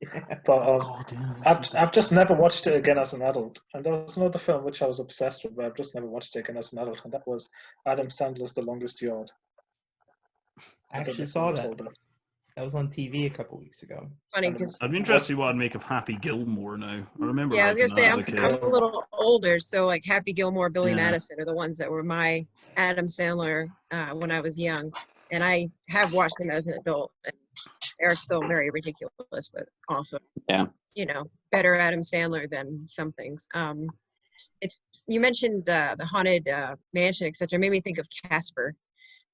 But I've just never watched it again as an adult. And there was another film which I was obsessed with, but I've just never watched it again as an adult, and that was Adam Sandler's The Longest Yard. I actually saw that. That was on TV a couple weeks ago. Funny because I'd be interested what I'd make of Happy Gilmore now. I remember. Yeah, I was gonna say I'm a little older, so like Happy Gilmore, Billy Madison are the ones that were my Adam Sandler when I was young, and I have watched them as an adult. And they're still very ridiculous, but also, better Adam Sandler than some things. You mentioned the haunted mansion, etc. Made me think of Casper,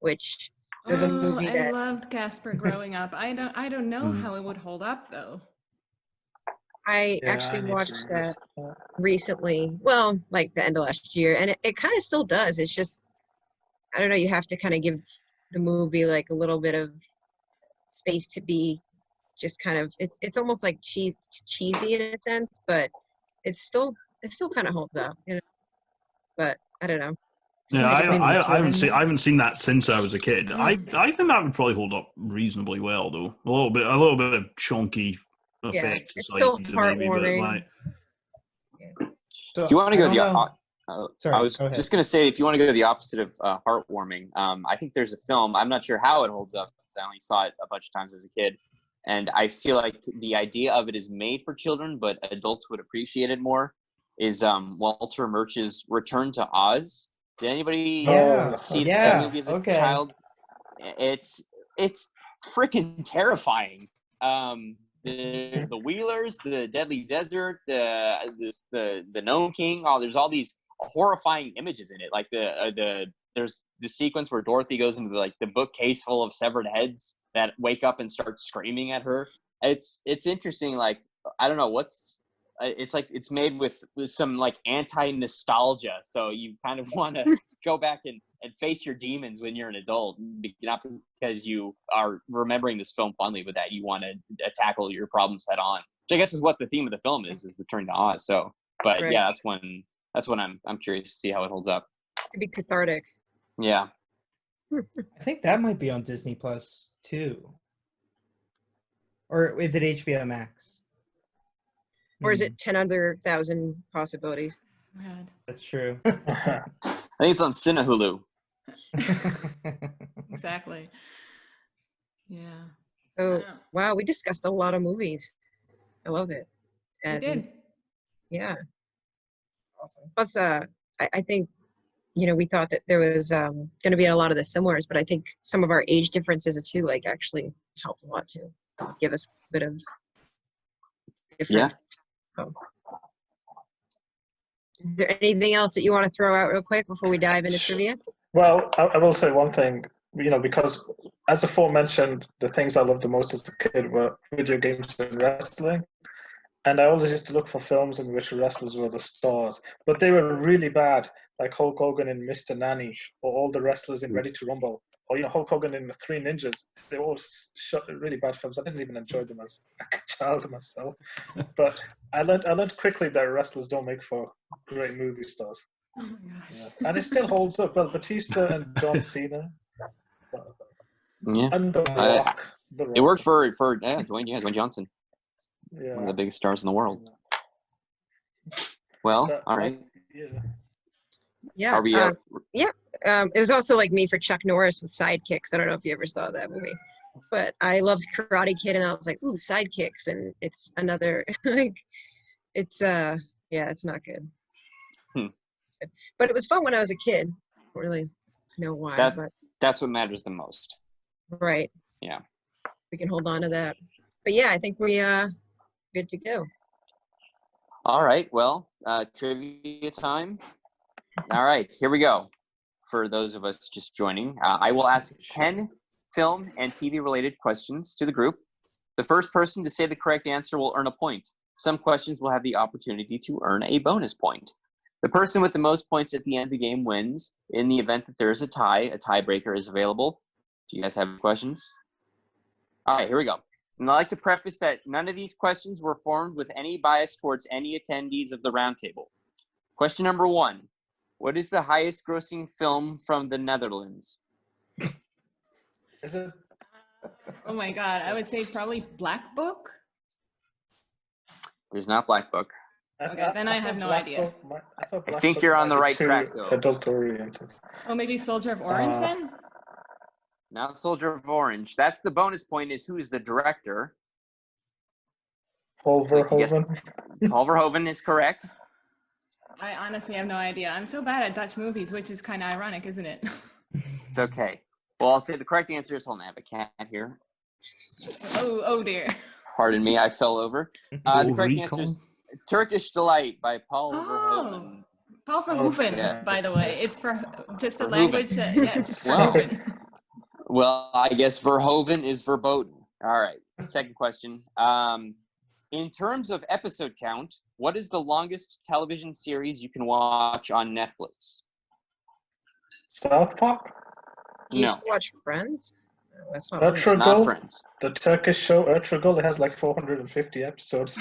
which was a movie that I loved Casper growing up. I don't know how it would hold up though. I actually watched that recently. Well, like the end of last year, and it kind of still does. It's just, I don't know. You have to kind of give the movie like a little bit of space to be just kind of. It's almost like cheesy in a sense, but it still kind of holds up, But I don't know. Yeah, I haven't seen that since I was a kid. I think that would probably hold up reasonably well, though. A little bit of chunky effect. It's still heartwarming. So if you want to go Sorry, I was just going to say, if you want to go the opposite of heartwarming, I think there's a film. I'm not sure how it holds up because I only saw it a bunch of times as a kid, and I feel like the idea of it is made for children, but adults would appreciate it more. Is Walter Murch's Return to Oz? Did anybody see that movie as a child? It's freaking terrifying. The Wheelers, the Deadly Desert, the Gnome King. There's all these horrifying images in it. Like there's the sequence where Dorothy goes into the bookcase full of severed heads that wake up and start screaming at her. It's interesting. Like, I don't know it's like it's made with some like anti-nostalgia, so you kind of want to go back and face your demons when you're an adult, not because you are remembering this film fondly, but that you want to tackle your problems head on, which I guess is what the theme of the film is Return to Oz. So, but right. Yeah, that's when I'm curious to see how it holds up. It'd be cathartic. Yeah. I think that might be on Disney Plus too, or is it HBO Max? Or is it 10 other thousand possibilities? Rad. That's true. I think it's on Cinehulu. Exactly. Yeah. So, wow, we discussed a lot of movies. I love it. And we did. Yeah. awesome. Plus, I think, we thought that there was going to be a lot of the similars, but I think some of our age differences too, like, actually helped a lot too. Give us a bit of difference. Yeah. So. Is there anything else that you want to throw out real quick before we dive into trivia? Well, I will say one thing, because as aforementioned, the things I loved the most as a kid were video games and wrestling. And I always used to look for films in which wrestlers were the stars. But they were really bad, like Hulk Hogan in Mr. Nanny, or all the wrestlers in Ready to Rumble, or Hulk Hogan in The Three Ninjas. They were all really bad films. I didn't even enjoy them as a child myself. But I learned quickly that wrestlers don't make for great movie stars. Oh my gosh. Yeah. And it still holds up. Well, Batista and John Cena. Yeah. And The Rock. It worked for Dwayne Johnson. Yeah. One of the biggest stars in the world. Well, all right. Yeah. Are we? It was also like me for Chuck Norris with Sidekicks. I don't know if you ever saw that movie, but I loved Karate Kid, and I was like, ooh, Sidekicks, and it's another it's it's not good. But it was fun when I was a kid. I don't really know why, but that's what matters the most. Right. Yeah. We can hold on to that. But yeah, I think we good to go. All right. Well, trivia time. All right, here we go. For those of us just joining, I will ask 10 film and TV related questions to the group. The first person to say the correct answer will earn a point. Some questions will have the opportunity to earn a bonus point. The person with the most points at the end of the game wins. In the event that there is a tiebreaker is available. Do you guys have questions? All right, here we go. And I'd like to preface that none of these questions were formed with any bias towards any attendees of the roundtable. Question number 1. What is the highest grossing film from the Netherlands? Is it? Oh my God, I would say probably Black Book. It is not Black Book. Okay, then I have no idea. I think you're on the right track, though. Adult oriented. Oh, maybe Soldier of Orange then? Not Soldier of Orange. That's the bonus point, is who is the director. Paul Verhoeven. Paul Verhoeven is correct. I honestly have no idea. I'm so bad at Dutch movies, which is kind of ironic, isn't it? It's okay. Well, I'll say the correct answer is, hold on, I have a cat here. Oh dear. Pardon me, I fell over. The correct answer is Turkish Delight by Paul Verhoeven. Paul Verhoeven, yeah. By the way. It's for just a Verhoeven. language. It's Verhoeven. Well, I guess Verhoeven is verboten. All right. Second question. In terms of episode count, what is the longest television series you can watch on Netflix? South Park? You No. used to watch Friends? No, that's not It's not Friends. The Turkish show Ertugrul, it has like 450 episodes.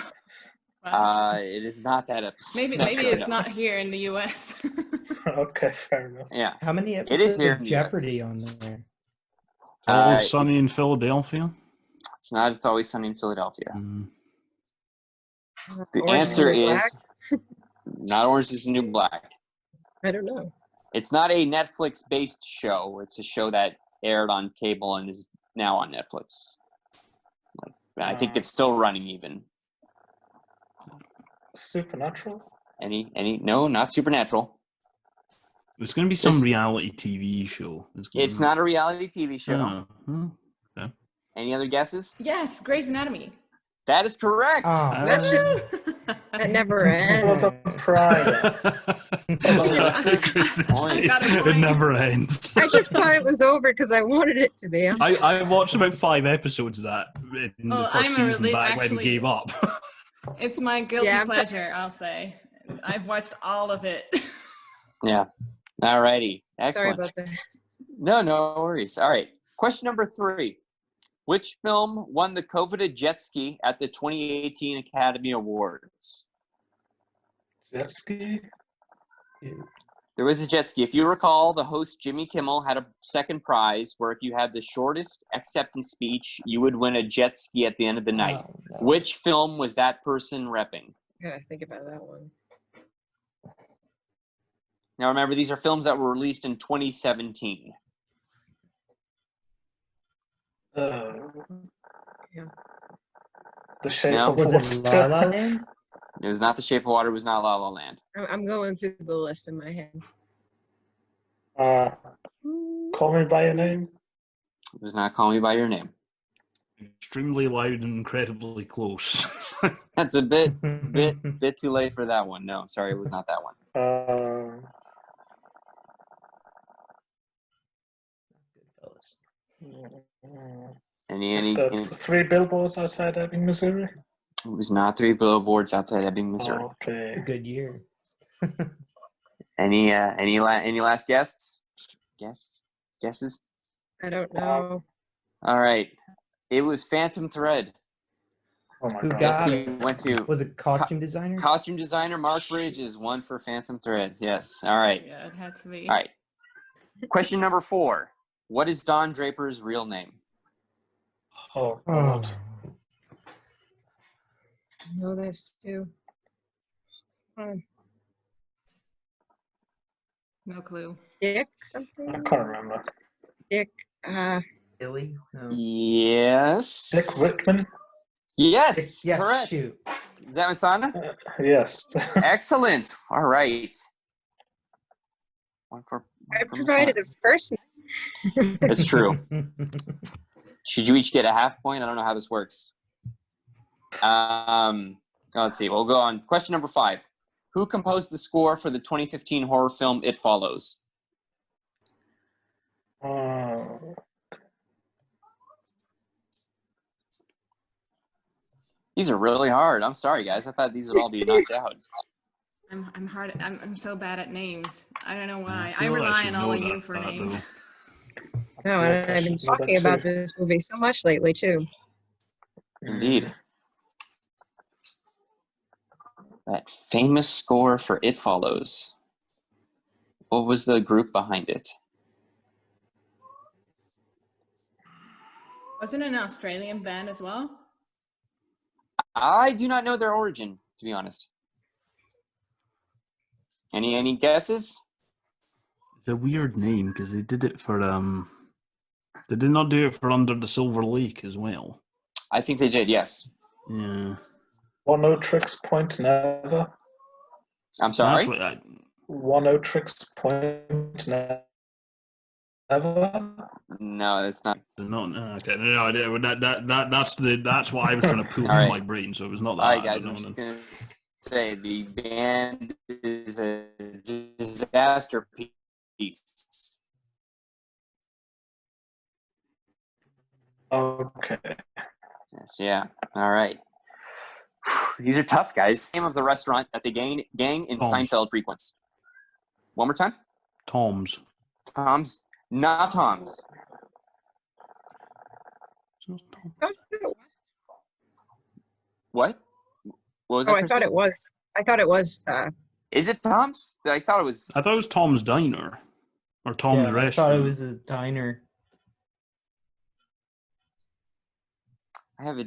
Wow. It is not that episode. Maybe it's not here in the U.S. Okay, fair enough. Yeah. How many It is episodes here of in the Jeopardy on there? Always Sunny in Philadelphia? It's not. It's Always Sunny in Philadelphia. The Orange answer is the New is not Orange is the New Black. I don't know. It's not a Netflix-based show. It's a show that aired on cable and is now on Netflix. I think it's still running even. Supernatural? Any? No, not Supernatural. It's going to be some reality TV show. It's not a reality TV show. Okay. Any other guesses? Yes, Grey's Anatomy. That is correct. Oh, That's just that never It was ends. a prime. It never ends. I just thought it was over because I wanted it to be. I watched about 5 episodes of that in the I'm first a season really- back when I actually- gave up. It's my guilty Yeah, pleasure, I'll say. I've watched all of it. Yeah. All righty. Sorry Excellent. about that. No worries. All right. Question number 3. Which film won the coveted jet ski at the 2018 Academy Awards? Jet ski? There was a jet ski. If you recall, the host Jimmy Kimmel had a second prize where if you had the shortest acceptance speech, you would win a jet ski at the end of the night. Oh, no. Which film was that person repping? I gotta think about that one. Now remember, these are films that were released in 2017. The Shape No. of Was it Water. La La Land? It was not The Shape of Water. It was not La La Land. I'm going through the list in my head. Call Me by Your Name. It was not Call Me by Your name. Extremely loud and incredibly close. That's a bit too late for that one. No, sorry, it was not that one. Any 3 Billboards Outside Ebbing, Missouri. It was not 3 Billboards Outside Ebbing, Missouri. Okay. A good year. Any last guesses? I don't know. All right. It was Phantom Thread. Oh my Who God. got He it? went to Was it costume designer? costume designer Mark Bridges, one for Phantom Thread. Yes. All right. Yeah, it had to be. All right. Question number 4. What is Don Draper's real name? Oh Oh. God. I know this too. No clue. Dick something? I can't remember. Dick, Billy? No. Yes. Dick Whitman. Yes. Yes, Correct. shoot. Is that Musanna? Yes. Excellent. All right. One for I provided a first name. It's true. Should you each get a half point? I don't know how this works. Let's see. We'll go on. Question number 5. Who composed the score for the 2015 horror film It Follows? These are really hard. I'm sorry, guys. I thought these would all be knocked out. I'm so bad at names. I don't know why. I feel like I rely should on all of know you for that, names. though. No, and I've been talking about this movie so much lately too. Indeed. That famous score for It Follows. What was the group behind it? Wasn't it an Australian band as well? I do not know their origin, to be honest. Any guesses? It's a weird name because they did it for They did not do it for Under the Silver Lake as well. I think they did, yes. Yeah. One O Tricks Point Never. I'm sorry? That's what One O Tricks Point Never. No, it's not. okay. No, that's what I was trying to pull All from right. my brain. So it was not that. All right, guys, I I'm don't just know. going to say the band is a disaster piece. Okay. Yes, yeah. All right. These are tough, guys. Name of the restaurant that the gang in Tom's. Seinfeld frequents. One more time. Tom's. Tom's. Not Tom's. What? What was Oh, that? I thought Kristy? it was. I thought it was. Is it Tom's? I thought it was. I thought it was Tom's Diner or Tom's Yeah, I Restaurant. thought it was a diner. I have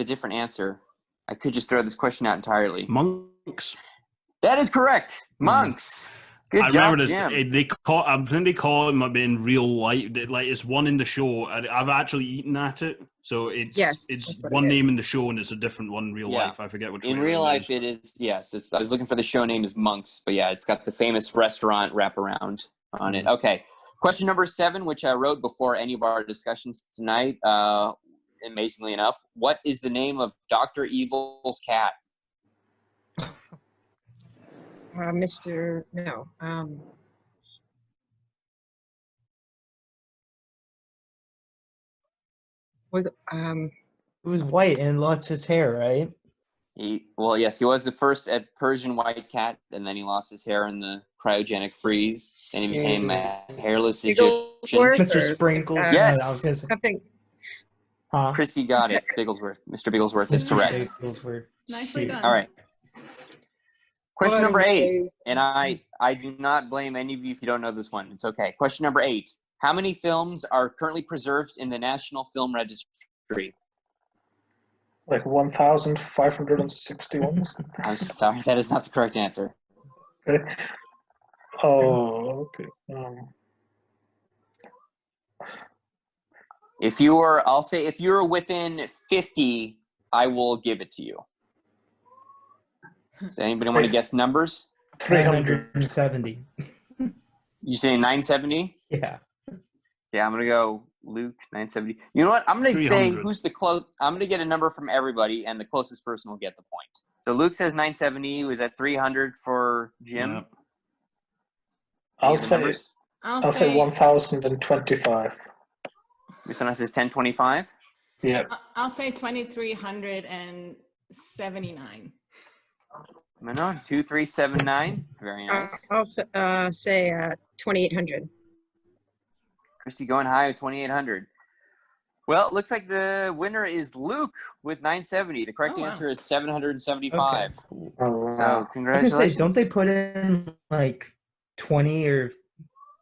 a different answer. I could just throw this question out entirely. Monks. That is correct. Monks. Good I job, remember this. Jim. I think they call it in real life. Like it's one in the show. I've actually eaten at it, so it's Yes, it's that's what one it is. name in the show and it's a different one in real Yeah. life. I forget which. In way real it life, is. it is, yes. I was looking for the show name is Monks, but yeah, it's got the famous restaurant wraparound on it. Okay. Question number 7, which I wrote before any of our discussions tonight, amazingly enough. What is the name of Dr. Evil's cat? Mr. No. It was white and lots his hair, right? Yes, he was the first Persian white cat, and then he lost his hair in the cryogenic freeze, and he became a hairless Egyptian. Bigglesworth Mr. or, Sprinkle. Yes. I was gonna say, something. huh? Chrissy got it. Bigglesworth. Mr. Bigglesworth is Mr. correct. Bigglesworth. Nicely Shoot. done. All right. Question number 8. Anyways. And I do not blame any of you if you don't know this one. It's okay. Question number 8. How many films are currently preserved in the National Film Registry? Like 1,561. I'm sorry, that is not the correct answer. Okay. Oh, okay. If you were within 50, I will give it to you. Does anybody want to guess numbers? 300. 970. You say 970? Yeah. Yeah, I'm gonna go Luke 970. You know what? I'm gonna say 300. who's the close. I'm gonna get a number from everybody, and the closest person will get the point. So Luke says 970. Was that 300 for Jim? Yeah. I'll Any other say numbers? I'll say 1,025. Musanna says 1025. Yeah. I'll say 2,379. Manon 2379. Very nice. I'll say 2,800. Kristy going high at 2800. Well, it looks like the winner is Luke with 970. The correct Oh, wow. answer is 775. Okay. Oh, So wow. I was congratulations. gonna say, don't they put in like 20 or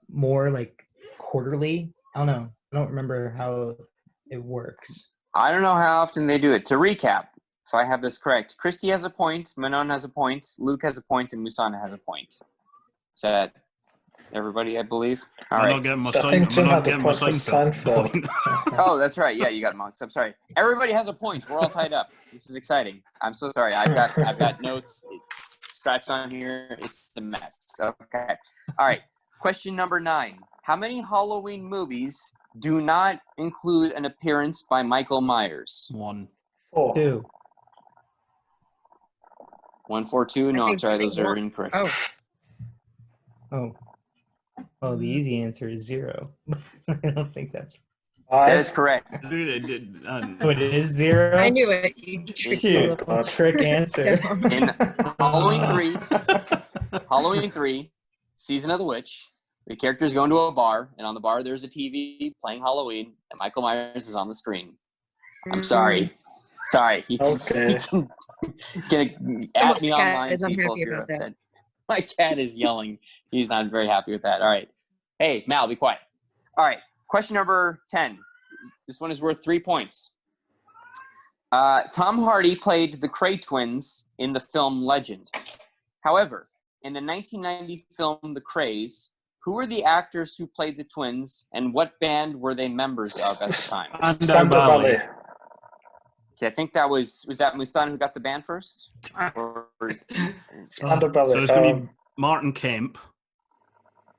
more like quarterly? I don't know. I don't remember how it works. I don't know how often they do it. To recap, if I have this correct, Kristy has a point, Manon has a point, Luke has a point, and Musanna has a point. Is that everybody, I believe? All I'm right. not getting my I think Jim had the getting my point for Seinfeld Seinfeld. point. Oh, that's right. Yeah, you got monks. I'm sorry. Everybody has a point. We're all tied up. This is exciting. I'm so sorry. I've got notes. It's scratched on here. It's a mess. Okay. All right. Question number 9. How many Halloween movies do not include an appearance by Michael Myers? 1. 4. 2. 1, 4, 2. No, I'm sorry. Those are incorrect. Oh. Well, the easy answer is 0. I don't think that's. That is correct. Dude, it did. Oh, it is 0. I knew it. You tricky Shoot, little. trick answer. In Halloween 3, Season of the Witch, the characters go into a bar, and on the bar there's a TV playing Halloween, and Michael Myers is on the screen. I'm sorry. Sorry. Okay. Get at me cat online, is people, unhappy if you're about that. upset. My cat is yelling. He's not very happy with that. All right. Hey, Mal, be quiet. All right. Question number 10. This one is worth 3 points. Tom Hardy played the Cray twins in the film Legend. However, in the 1990 film The Krays, who were the actors who played the twins, and what band were they members of at the time? Spandau Ballet. Okay, I think that was that Musanna who got the band first? Spandau Ballet. So it's going to be Martin Kemp.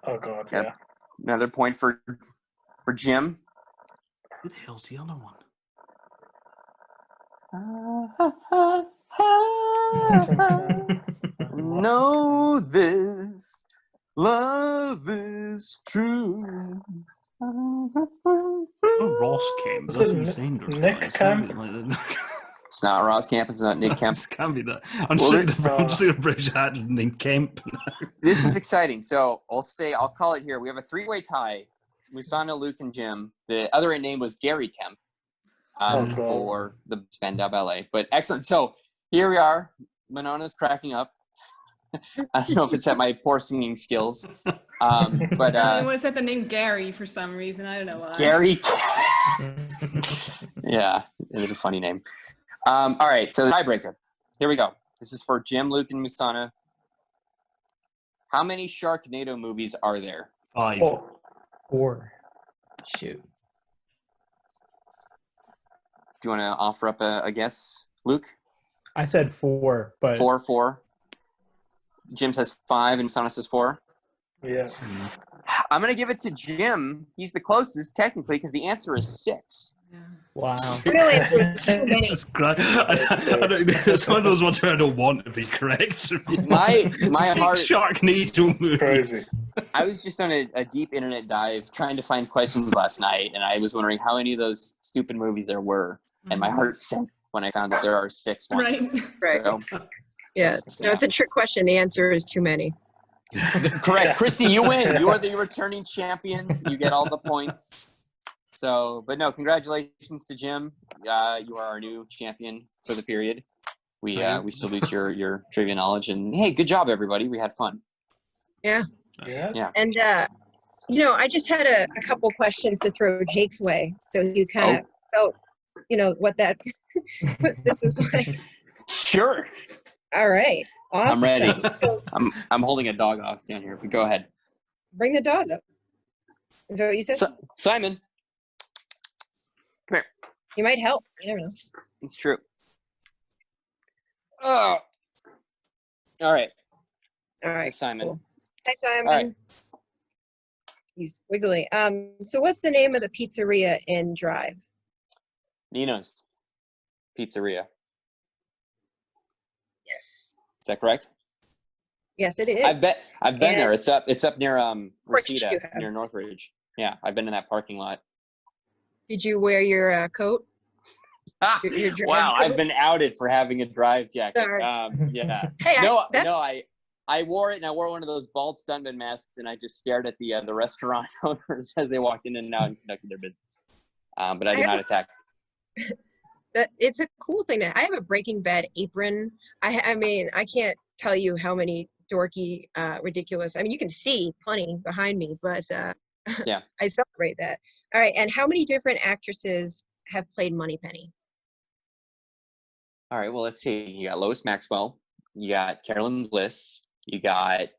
Oh, God, Yep. yeah. Another point for Jim. Who the hell's the other one? Know this, love is true. Oh, Ross Kemp. Is That's it insane. Nick Kemp? It's not Ross Kemp. It's not Nick Kemp. It can't be that. I'm Well, just thinking of a British actor named Kemp. This is exciting. So I'll call it here. We have a 3-way tie. Musanna, Luke, and Jim. The other name was Gary Kemp for the Spandau Ballet. But excellent. So here we are. Manona's cracking up. I don't know if it's at my poor singing skills. But it was at the name Gary for some reason. I don't know why. Gary. Yeah, it is a funny name. All right, so tiebreaker. Here we go. This is for Jim, Luke, and Musanna. How many Sharknado movies are there? 5. 4. Shoot. Do you want to offer up a guess, Luke? I said 4, but 4. Jim says 5, and Musanna says 4. Yeah. I'm going to give it to Jim. He's the closest, technically, because the answer is 6. Yeah. wow. Real answer is too many. Jesus Christ. It's one of those ones where I don't want to be correct. My 6 heart. Sharknado movies. Crazy. I was just on a deep internet dive trying to find questions last night, and I was wondering how many of those stupid movies there were, and my heart sank when I found that there are 6 ones. Right. Right. So, Yeah. No, it's a trick question. The answer is too many. correct. Kristy, you win. You are the returning champion. You get all the points. So, but no, congratulations to Jim. You are our new champion for the period. We salute your trivia knowledge, and hey, good job, everybody. We had fun. Yeah. Yeah. And, I just had a couple questions to throw Jake's way. So you kind of felt, what this is like. Sure. All right. Awesome. I'm ready. So I'm holding a dog off down here, but go ahead. bring the dog up. Is that what you said? Simon, come here. You might help. You never know. It's true. Oh. All right. All right. This is Simon. Cool. Hi, Simon. All right. He's wiggly. So what's the name of the pizzeria in Drive? Nino's Pizzeria. Yes. Is that correct? Yes, it is. I've been there. It's up near course you Reseda, have. near Northridge. Yeah, I've been in that parking lot. Did you wear your coat? Your drive Wow, coat? I've been outed for having a drive jacket. Sorry. Yeah. Hey, I wore it, and I wore one of those bald stuntman masks, and I just stared at the restaurant owners as they walked in and out and conducted their business. But I did not attack. It's a cool thing. I have a Breaking Bad apron. I mean, I can't tell you how many dorky, ridiculous. I mean, you can see plenty behind me, but Yeah. I celebrate that. All right, and how many different actresses have played Moneypenny? All right, well, let's see. You got Lois Maxwell. You got Carolyn Bliss. You got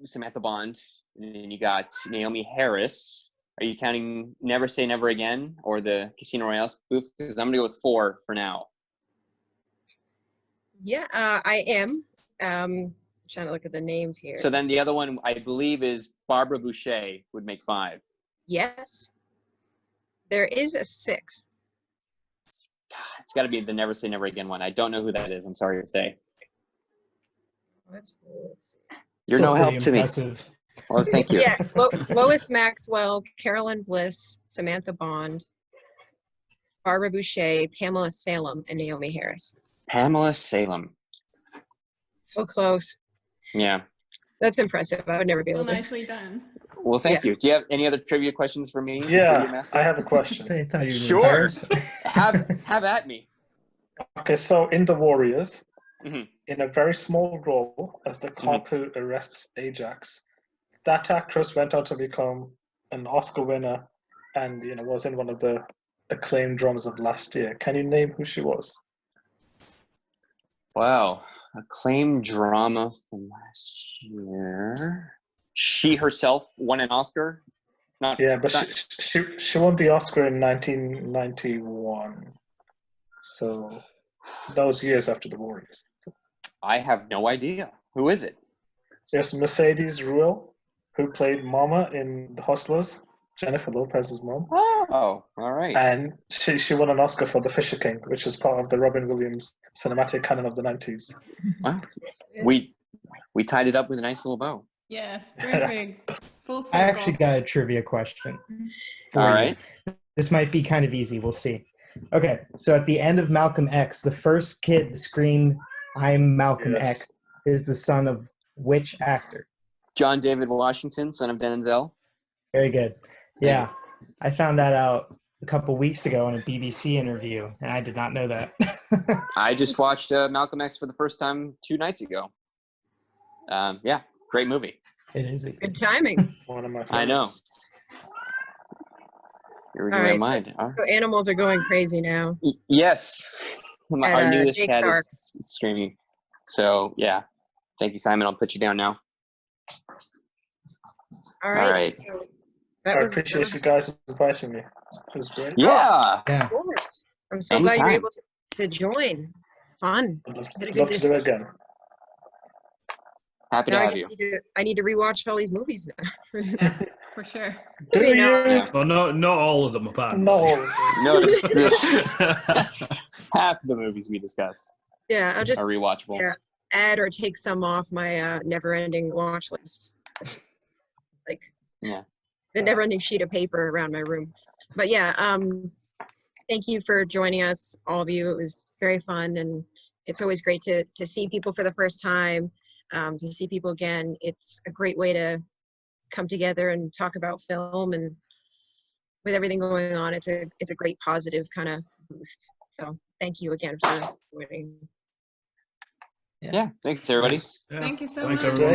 Samantha Bond. And then you got Naomi Harris. Are you counting Never Say Never Again or the Casino Royale spoof? Because I'm going to go with 4 for now. Yeah, I am. Trying to look at the names here. So then the other one, I believe, is Barbara Boucher would make 5. Yes. There is a 6th. It's got to be the Never Say Never Again one. I don't know who that is. I'm sorry to say. Let's see. You're Still no help pretty to me. impressive. Well, thank you. Yeah, Lois Maxwell, Carolyn Bliss, Samantha Bond, Barbara Boucher, Pamela Salem, and Naomi Harris. Pamela Salem. So close. Yeah. That's impressive. I would never be So able to. nicely done. Well, thank you. Do you have any other trivia questions for me? Yeah, I have a question. I thought you were Sure. Paris. Have at me. Okay, so in The Warriors, Mhm. in a very small role as the cop who arrests Ajax, that actress went on to become an Oscar winner and was in one of the acclaimed dramas of last year. Can you name who she was? Wow. Acclaimed drama from last year. She herself won an Oscar? Yeah, but she won the Oscar in 1991. So that was years after The Warriors. I have no idea. Who is it? There's Mercedes Ruehl, who played Mama in The Hustlers, Jennifer Lopez's mom. Oh, all right. And she won an Oscar for The Fisher King, which is part of the Robin Williams cinematic canon of the 90s. Wow. We tied it up with a nice little bow. Yes, perfect. Full circle. I actually got a trivia question. For All you. right. This might be kind of easy. We'll see. Okay, so at the end of Malcolm X, the first kid to scream, "I'm Malcolm Yes. X," is the son of which actor? John David Washington, son of Denzel. Very good. Yeah, I found that out a couple weeks ago in a BBC interview, and I did not know that. I just watched Malcolm X for the first time 2 nights ago. Yeah, great movie. It is a Good timing. One of my favorites. I know. You're reading All my right, mind. All So animals are going crazy now. right. Yes. At, Our newest Jake's cat Ark. is streaming. So, yeah. Thank you, Simon. I'll put you down now. All right. right. So I that was, appreciate you guys inviting me. It was great. Yeah. Yeah. of course. I'm so glad you're Anytime. able to join. Fun. I'd love Had a to good do it discussion. again. Happy Now to I have you. just I need to rewatch all these movies now. Yeah, for sure. Do Maybe you? not. Yeah. Well, not all of them, apparently. No. No, half the movies we discussed Yeah, I'll just are rewatchable. add or take some off my never-ending watch list. Like Yeah. the never-ending sheet of paper around my room. But yeah, thank you for joining us, all of you. It was very fun, and it's always great to see people for the first time, to see people again. It's a great way to come together and talk about film, and with everything going on, it's a great positive kind of boost. So thank you again for joining. Yeah. Thanks, everybody. Yeah. Thank you so Thanks, much. everyone.